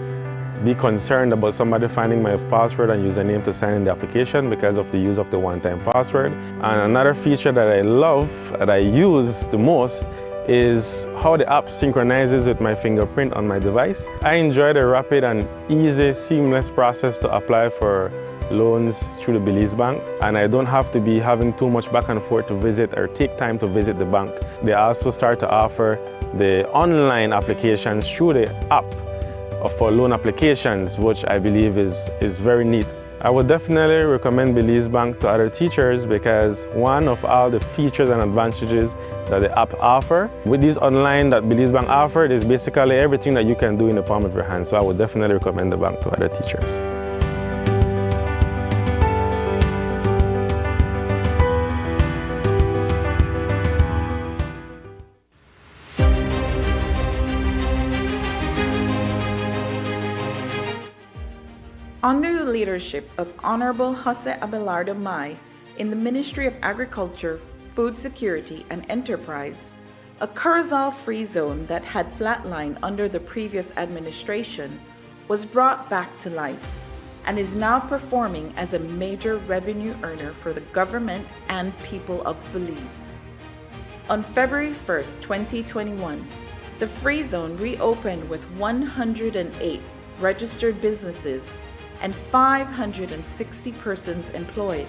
be concerned about somebody finding my password and username to sign in the application because of the use of the one-time password. And another feature that I love, that I use the most, is how the app synchronizes with my fingerprint on my device. I enjoy the rapid and easy, seamless process to apply for loans through the Belize Bank, and I don't have to be having too much back and forth to visit or take time to visit the bank. They also start to offer the online applications through the app for loan applications, which I believe is very neat. I would definitely recommend Belize Bank to other teachers because one of all the features and advantages that the app offer, with these online that Belize Bank offered, is basically everything that you can do in the palm of your hand. So I would definitely recommend the bank to other teachers. Under the leadership of Honorable Jose Abelardo Mai in the Ministry of Agriculture, Food Security and Enterprise, a Curacao-free zone that had flatlined under the previous administration was brought back to life and is now performing as a major revenue earner for the government and people of Belize. On February 1st, 2021, the free zone reopened with 108 registered businesses and 560 persons employed.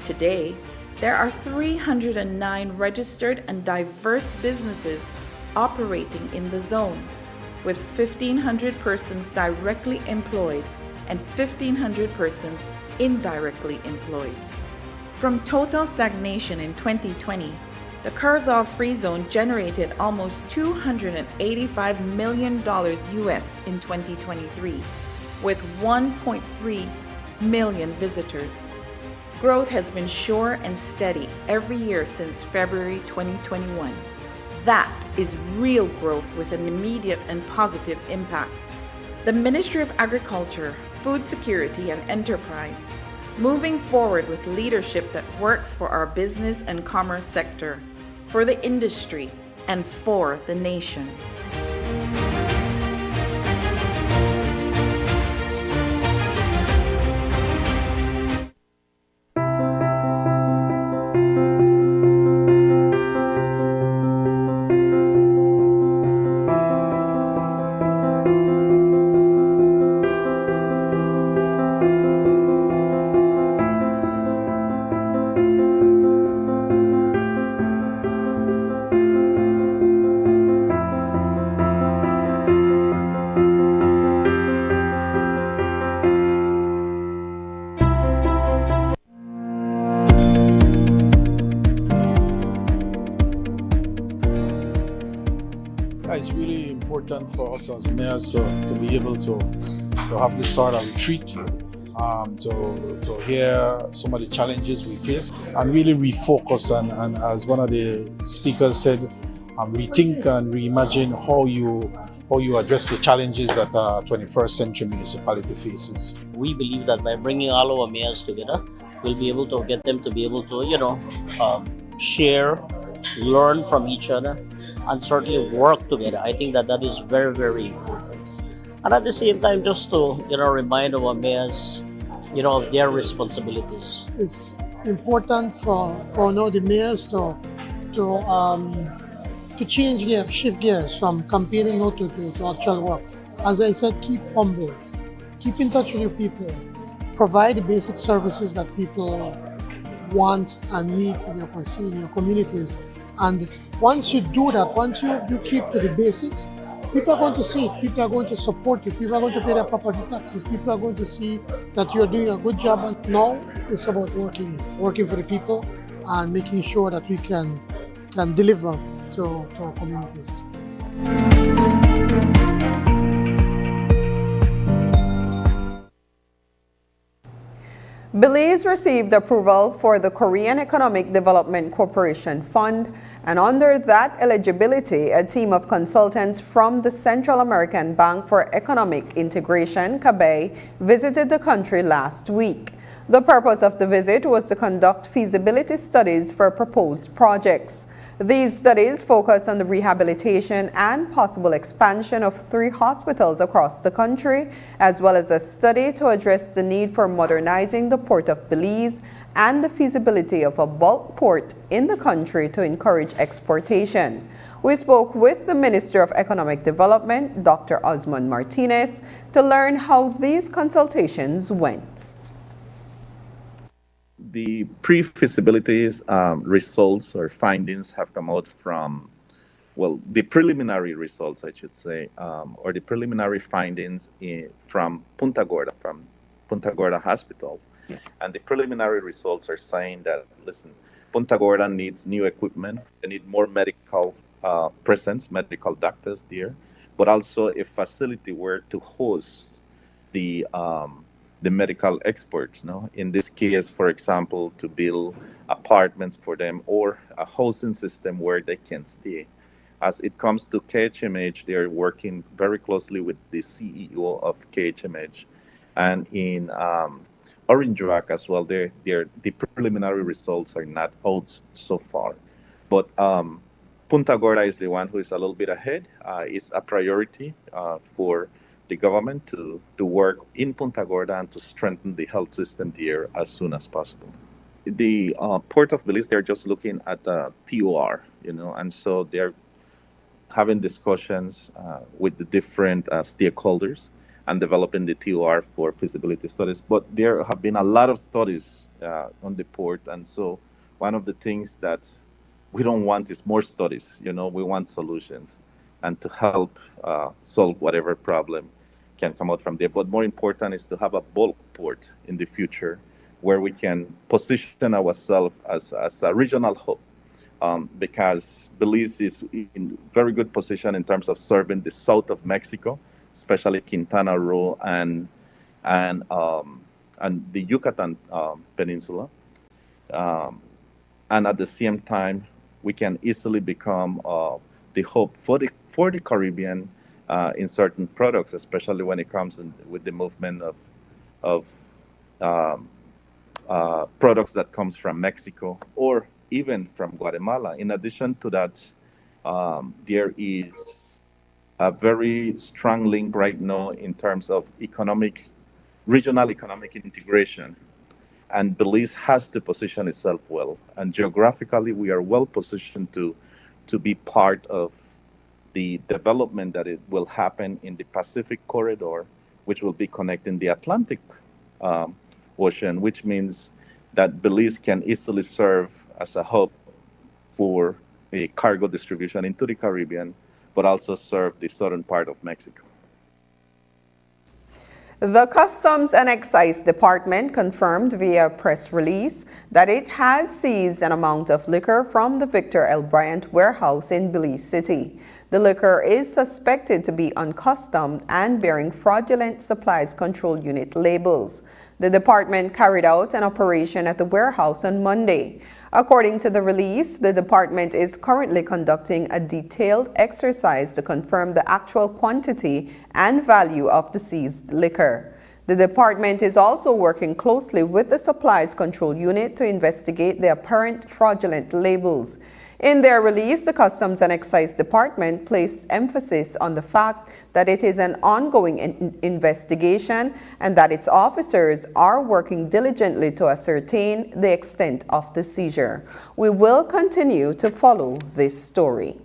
Today, there are 309 registered and diverse businesses operating in the zone, with 1,500 persons directly employed and 1,500 persons indirectly employed. From total stagnation in 2020, the Curacao Free Zone generated almost $285 million US in 2023, with 1.3 million visitors. Growth has been sure and steady every year since February 2021. That is real growth with an immediate and positive impact. The Ministry of Agriculture, Food Security and Enterprise, moving forward with leadership that works for our business and commerce sector, for the industry, and for the nation. It's really important for us as mayors to be able to have this sort of retreat, to hear some of the challenges we face and really refocus and as one of the speakers said, rethink and reimagine how you address the challenges that a 21st century municipality faces. We believe that by bringing all our mayors together, we'll be able to get them to be able to, share, learn from each other, and certainly work together. I think that is very, very important. And at the same time, just to remind our mayors, of their responsibilities. It's important for now the mayors to change gears, shift gears from campaigning now to actual work. As I said, keep humble, keep in touch with your people, provide the basic services that people want and need in your communities. And once you do that, once you keep to the basics, people are going to see it, people are going to support you, people are going to pay their property taxes, people are going to see that you're doing a good job. And now it's about working for the people and making sure that we can deliver to our communities. Belize received approval for the Korean Economic Development Corporation Fund, and under that eligibility, a team of consultants from the Central American Bank for Economic Integration, CABE, visited the country last week. The purpose of the visit was to conduct feasibility studies for proposed projects. These studies focus on the rehabilitation and possible expansion of 3 hospitals across the country, as well as a study to address the need for modernizing the Port of Belize and the feasibility of a bulk port in the country to encourage exportation. We spoke with the Minister of Economic Development, Dr. Osmond Martinez, to learn how these consultations went. The pre-feasibility results or findings have come out from, the preliminary results, I should say, or the preliminary findings from Punta Gorda Hospital. Yeah. And the preliminary results are saying that, listen, Punta Gorda needs new equipment, they need more medical presence, medical doctors there, but also a facility where to host the medical experts. No, in this case, for example, to build apartments for them or a housing system where they can stay. As it comes to KHMH, they are working very closely with the CEO of KHMH, and in Orange Rock as well. The preliminary results are not out so far, but Punta Gorda is the one who is a little bit ahead. It's a priority for the government to work in Punta Gorda and to strengthen the health system there as soon as possible. The Port of Belize, they're just looking at the TOR, and so they're having discussions with the different stakeholders and developing the TOR for feasibility studies. But there have been a lot of studies on the port, and so one of the things that we don't want is more studies. We want solutions and to help solve whatever problem can come out from there. But more important is to have a bulk port in the future where we can position ourselves as a regional hub, because Belize is in very good position in terms of serving the south of Mexico, especially Quintana Roo and the Yucatan Peninsula, and at the same time we can easily become the hub for the Caribbean in certain products, especially when it comes with the movement of products that comes from Mexico or even from Guatemala. In addition to that, there is a very strong link right now in terms of regional economic integration. And Belize has to position itself well. And geographically, we are well positioned to be part of the development that it will happen in the Pacific corridor, which will be connecting the Atlantic Ocean, which means that Belize can easily serve as a hub for a cargo distribution into the Caribbean, but also serve the southern part of Mexico. The Customs and Excise Department confirmed via press release that it has seized an amount of liquor from the Victor L. Bryant warehouse in Belize City. The liquor is suspected to be uncustomed and bearing fraudulent supplies control unit labels. The department carried out an operation at the warehouse on Monday. According to the release, the department is currently conducting a detailed exercise to confirm the actual quantity and value of the seized liquor. The department is also working closely with the Supplies Control Unit to investigate the apparent fraudulent labels. In their release, the Customs and Excise Department placed emphasis on the fact that it is an ongoing investigation and that its officers are working diligently to ascertain the extent of the seizure. We will continue to follow this story.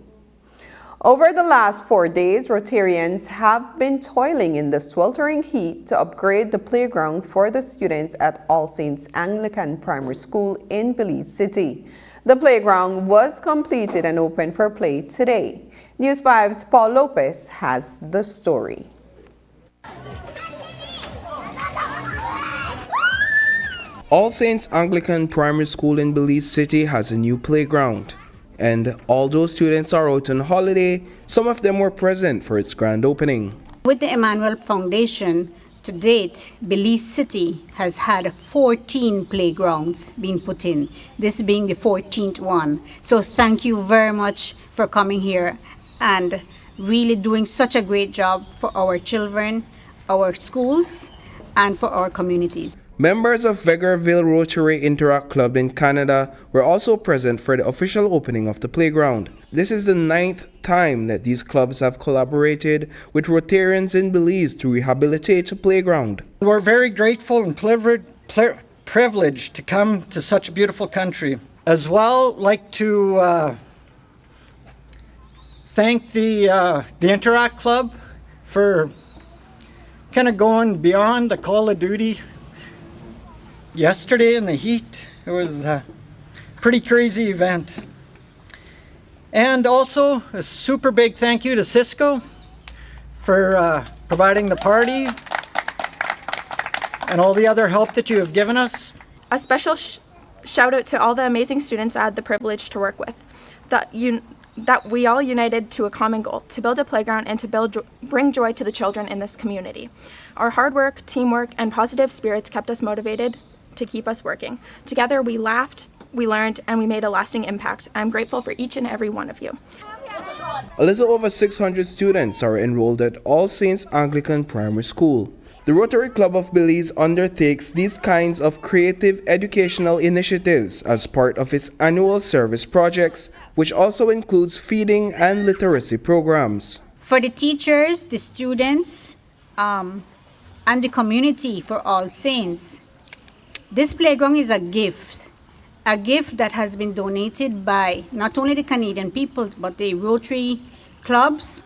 Over the last 4 days, Rotarians have been toiling in the sweltering heat to upgrade the playground for the students at All Saints Anglican Primary School in Belize City. The playground was completed and open for play today. News 5's Paul Lopez has the story. All Saints Anglican Primary School in Belize City has a new playground. And although students are out on holiday, some of them were present for its grand opening. With the Emmanuel Foundation, to date, Belize City has had 14 playgrounds being put in, this being the 14th one. So thank you very much for coming here and really doing such a great job for our children, our schools, and for our communities. Members of Vegreville Rotary Interact Club in Canada were also present for the official opening of the playground. This is the 9th time that these clubs have collaborated with Rotarians in Belize to rehabilitate a playground. We're very grateful and privileged to come to such a beautiful country. As well, like to thank the Interact Club for kind of going beyond the call of duty. Yesterday in the heat, it was a pretty crazy event. And also a super big thank you to Cisco for providing the party and all the other help that you have given us. A special shout out to all the amazing students I had the privilege to work with. That we all united to a common goal, to build a playground and to bring joy to the children in this community. Our hard work, teamwork, and positive spirits kept us motivated to keep us working. Together we laughed, we learned, and we made a lasting impact. I'm grateful for each and every one of you. A little over 600 students are enrolled at All Saints Anglican Primary School. The Rotary Club of Belize undertakes these kinds of creative educational initiatives as part of its annual service projects, which also includes feeding and literacy programs. For the teachers, the students, and the community for All Saints, this playground is a gift that has been donated by not only the Canadian people, but the Rotary clubs,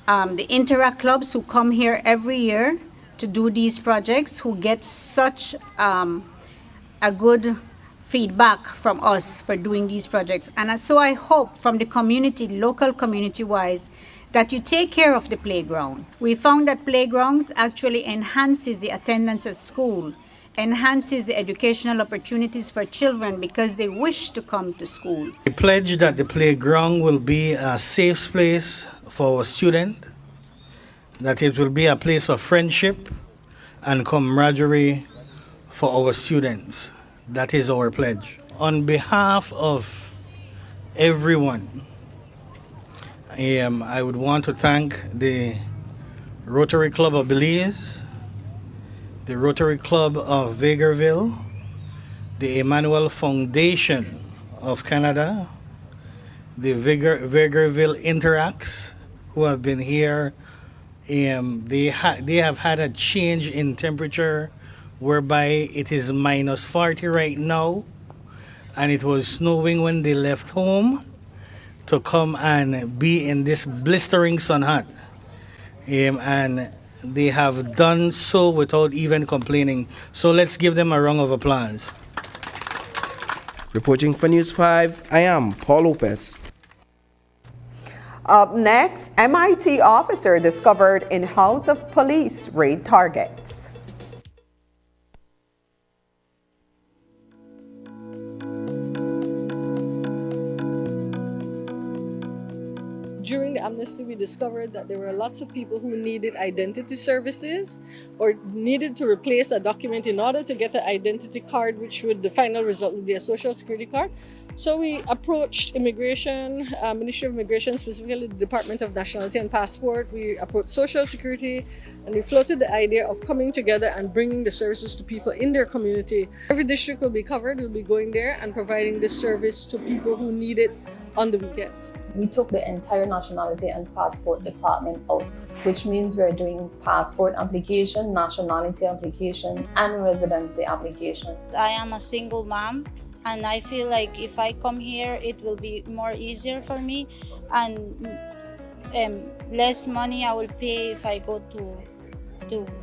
the Interact clubs who come here every year to do these projects, who get such a good feedback from us for doing these projects. And so I hope from the community, local community-wise, that you take care of the playground. We found that playgrounds actually enhances the attendance at school, enhances the educational opportunities for children because they wish to come to school. We pledge that the playground will be a safe place for our students, that it will be a place of friendship and camaraderie for our students. That is our pledge. On behalf of everyone, I would want to thank the Rotary Club of Belize, the Rotary Club of Vegreville, the Emmanuel Foundation of Canada, the Vegreville Interacts, who have been here. They have had a change in temperature whereby it is -40 right now, and it was snowing when they left home to come and be in this blistering sun hut. And they have done so without even complaining. So let's give them a round of applause. Reporting for News 5, I am Paul Lopez. Up next, MIT officer discovered in house of police raid targets. During the amnesty, we discovered that there were lots of people who needed identity services or needed to replace a document in order to get an identity card, which would, the final result would be a social security card. So we approached Immigration, Ministry of Immigration, specifically the Department of Nationality and Passport. We approached Social Security, and we floated the idea of coming together and bringing the services to people in their community. Every district will be covered. We'll be going there and providing this service to people who need it on the weekends. We took the entire nationality and passport department out, which means we're doing passport application, nationality application, and residency application. I am a single mom, and I feel like if I come here, it will be more easier for me, and less money I will pay if I go to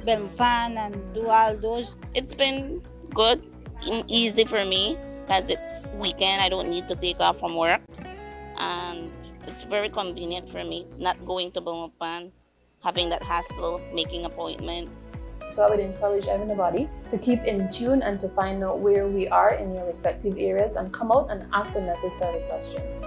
Belmopan and do all those. It's been good and easy for me because it's weekend. I don't need to take off from work, and it's very convenient for me not going to Belmopan, having that hassle, making appointments. So I would encourage everybody to keep in tune and to find out where we are in your respective areas and come out and ask the necessary questions.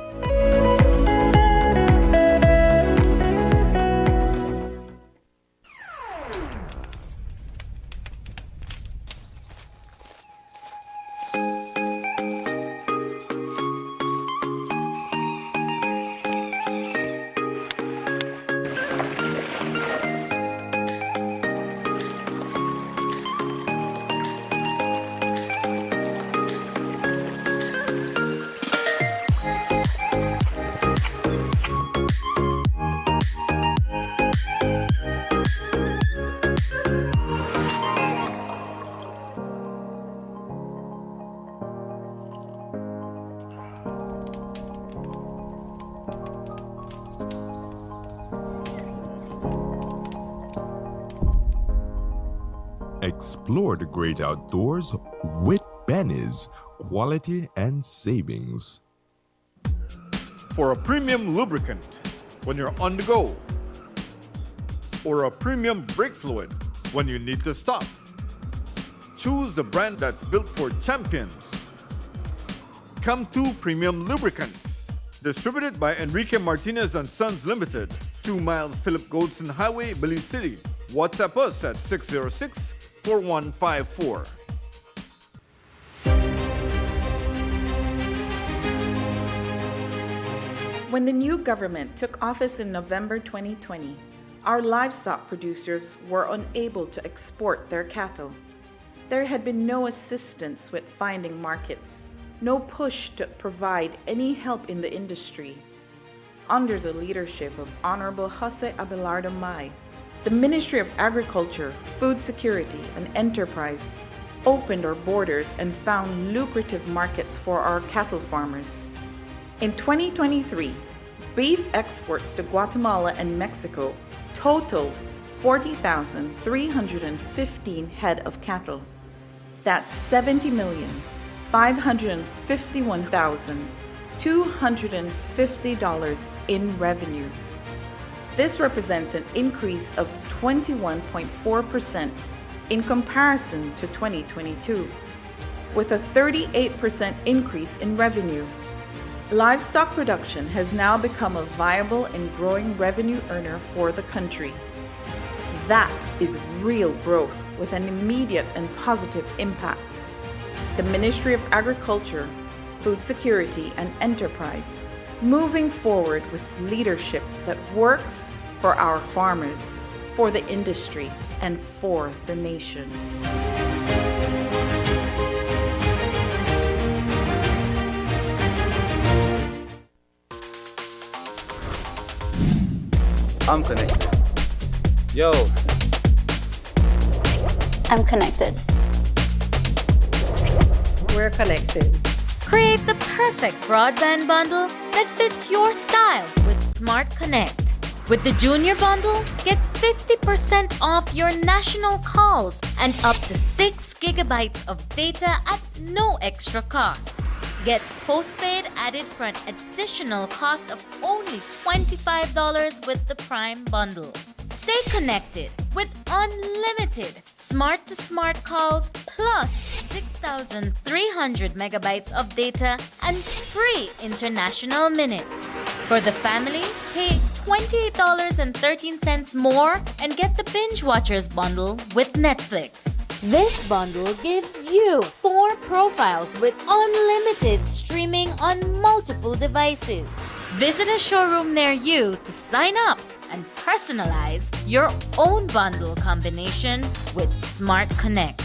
Explore the great outdoors with Benny's quality and savings. For a premium lubricant when you're on the go, or a premium brake fluid when you need to stop, choose the brand that's built for champions. Come to Premium Lubricants, distributed by Enrique Martinez and Sons Limited, 2 miles Philip Goldson Highway, Belize City. WhatsApp us at 606-4154. When the new government took office in November 2020, our livestock producers were unable to export their cattle. There had been no assistance with finding markets, no push to provide any help in the industry. Under the leadership of Honorable Jose Abelardo Mai, the Ministry of Agriculture, Food Security, and Enterprise opened our borders and found lucrative markets for our cattle farmers. In 2023, beef exports to Guatemala and Mexico totaled 40,315 head of cattle. That's $70,551,250 in revenue. This represents an increase of 21.4% in comparison to 2022, with a 38% increase in revenue. Livestock production has now become a viable and growing revenue earner for the country. That is real growth with an immediate and positive impact. The Ministry of Agriculture, Food Security, and Enterprise moving forward with leadership that works for our farmers, for the industry, and for the nation. I'm connected. Yo. I'm connected. We're connected. Create the perfect broadband bundle that fits your style with Smart Connect. With the Junior Bundle, get 50% off your national calls and up to 6 gigabytes of data at no extra cost. Get postpaid added for an additional cost of only $25 with the Prime Bundle. Stay connected with unlimited smart-to-smart calls plus 6,300 megabytes of data and free international minutes. For the family, pay $28.13 more and get the Binge Watchers bundle with Netflix. This bundle gives you 4 profiles with unlimited streaming on multiple devices. Visit a showroom near you to sign up and personalize your own bundle combination with Smart Connect.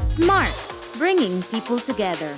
Smart, bringing people together.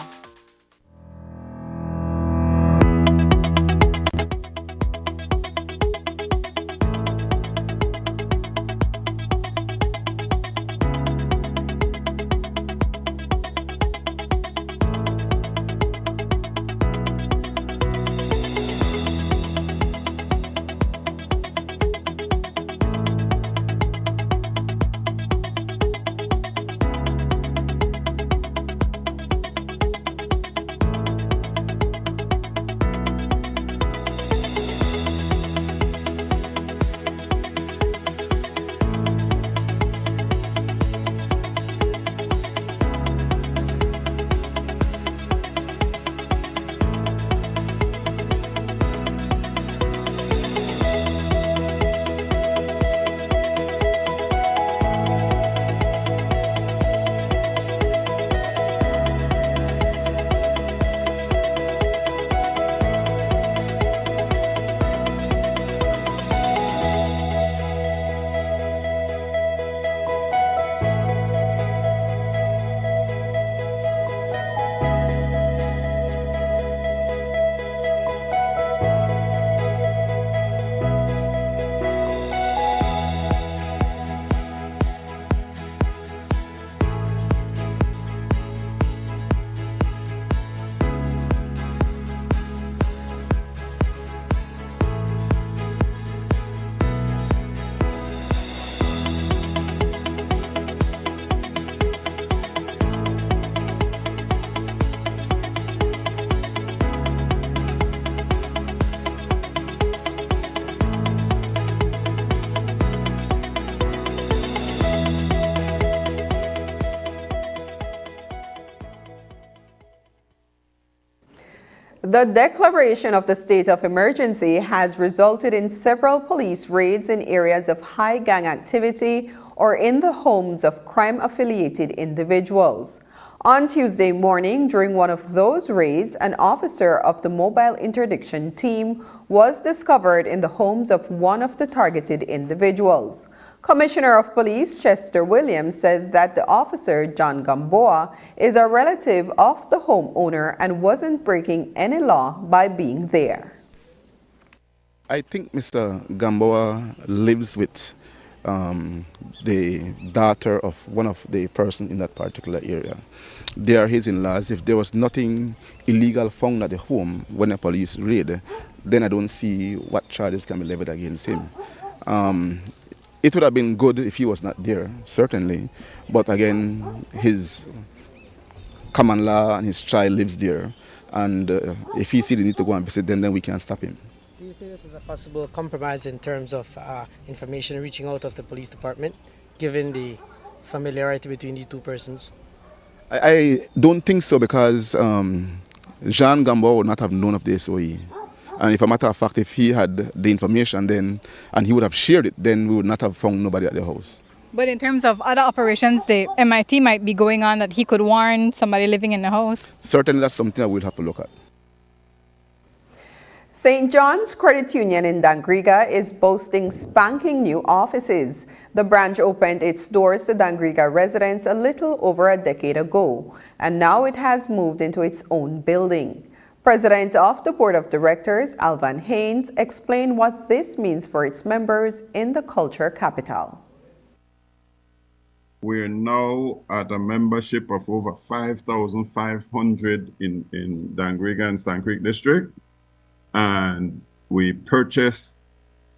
The declaration of the state of emergency has resulted in several police raids in areas of high gang activity or in the homes of crime-affiliated individuals. On Tuesday morning, during one of those raids, an officer of the mobile interdiction team was discovered in the homes of one of the targeted individuals. Commissioner of Police Chester Williams said that the officer, John Gamboa, is a relative of the homeowner and wasn't breaking any law by being there. I think Mr. Gamboa lives with the daughter of one of the persons in that particular area. They are his in-laws. If there was nothing illegal found at the home when the police raid, then I don't see what charges can be levied against him. It would have been good if he was not there, certainly. But again, his common law and his child lives there. And if he sees the need to go and visit them, then we can't stop him. Do you see this as a possible compromise in terms of information reaching out of the police department, given the familiarity between these two persons? I don't think so, because Jean Gamboa would not have known of the SOE. And if a matter of fact, if he had the information then, and he would have shared it, then we would not have found nobody at the house. But in terms of other operations, the MIT might be going on that he could warn somebody living in the house? Certainly that's something that we'll have to look at. St. John's Credit Union in Dangriga is boasting spanking new offices. The branch opened its doors to Dangriga residents a little over a decade ago, and now it has moved into its own building. President of the Board of Directors, Alvan Haynes, explained what this means for its members in the culture capital. We're now at a membership of over 5,500 in Dangriga and Stan Creek District. And we purchased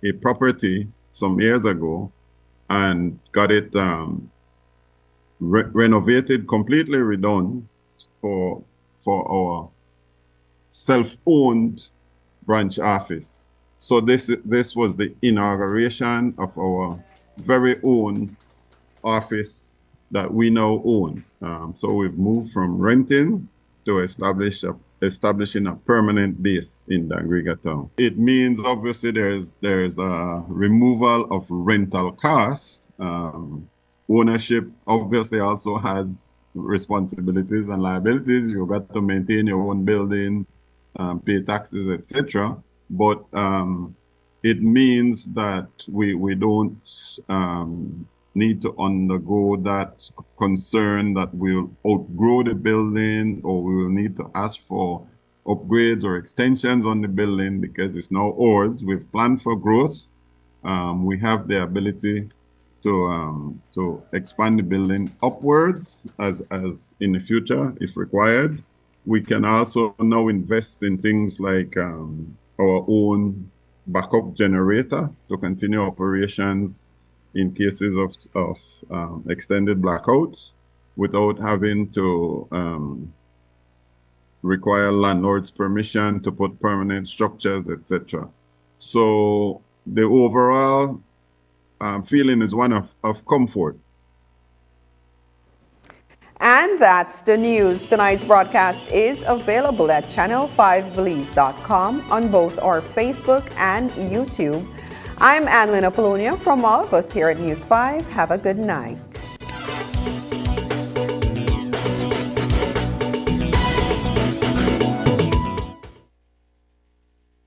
a property some years ago and got it renovated, completely redone for our self-owned branch office. So this was the inauguration of our very own office that we now own. So we've moved from renting to establishing a permanent base in Dangriga town. It means obviously there's a removal of rental costs. Ownership obviously also has responsibilities and liabilities. You've got to maintain your own building, pay taxes, etc. But it means that we don't need to undergo that concern that we'll outgrow the building or we will need to ask for upgrades or extensions on the building because it's now ours. We've planned for growth. We have the ability to expand the building upwards as in the future if required. We can also now invest in things like our own backup generator to continue operations in cases of extended blackouts without having to require landlord's permission to put permanent structures, etc. So the overall feeling is one of comfort. And that's the news. Tonight's broadcast is available at channel5belize.com on both our Facebook and YouTube. I'm Annalyn Apollonia. From all of us here at News 5, have a good night.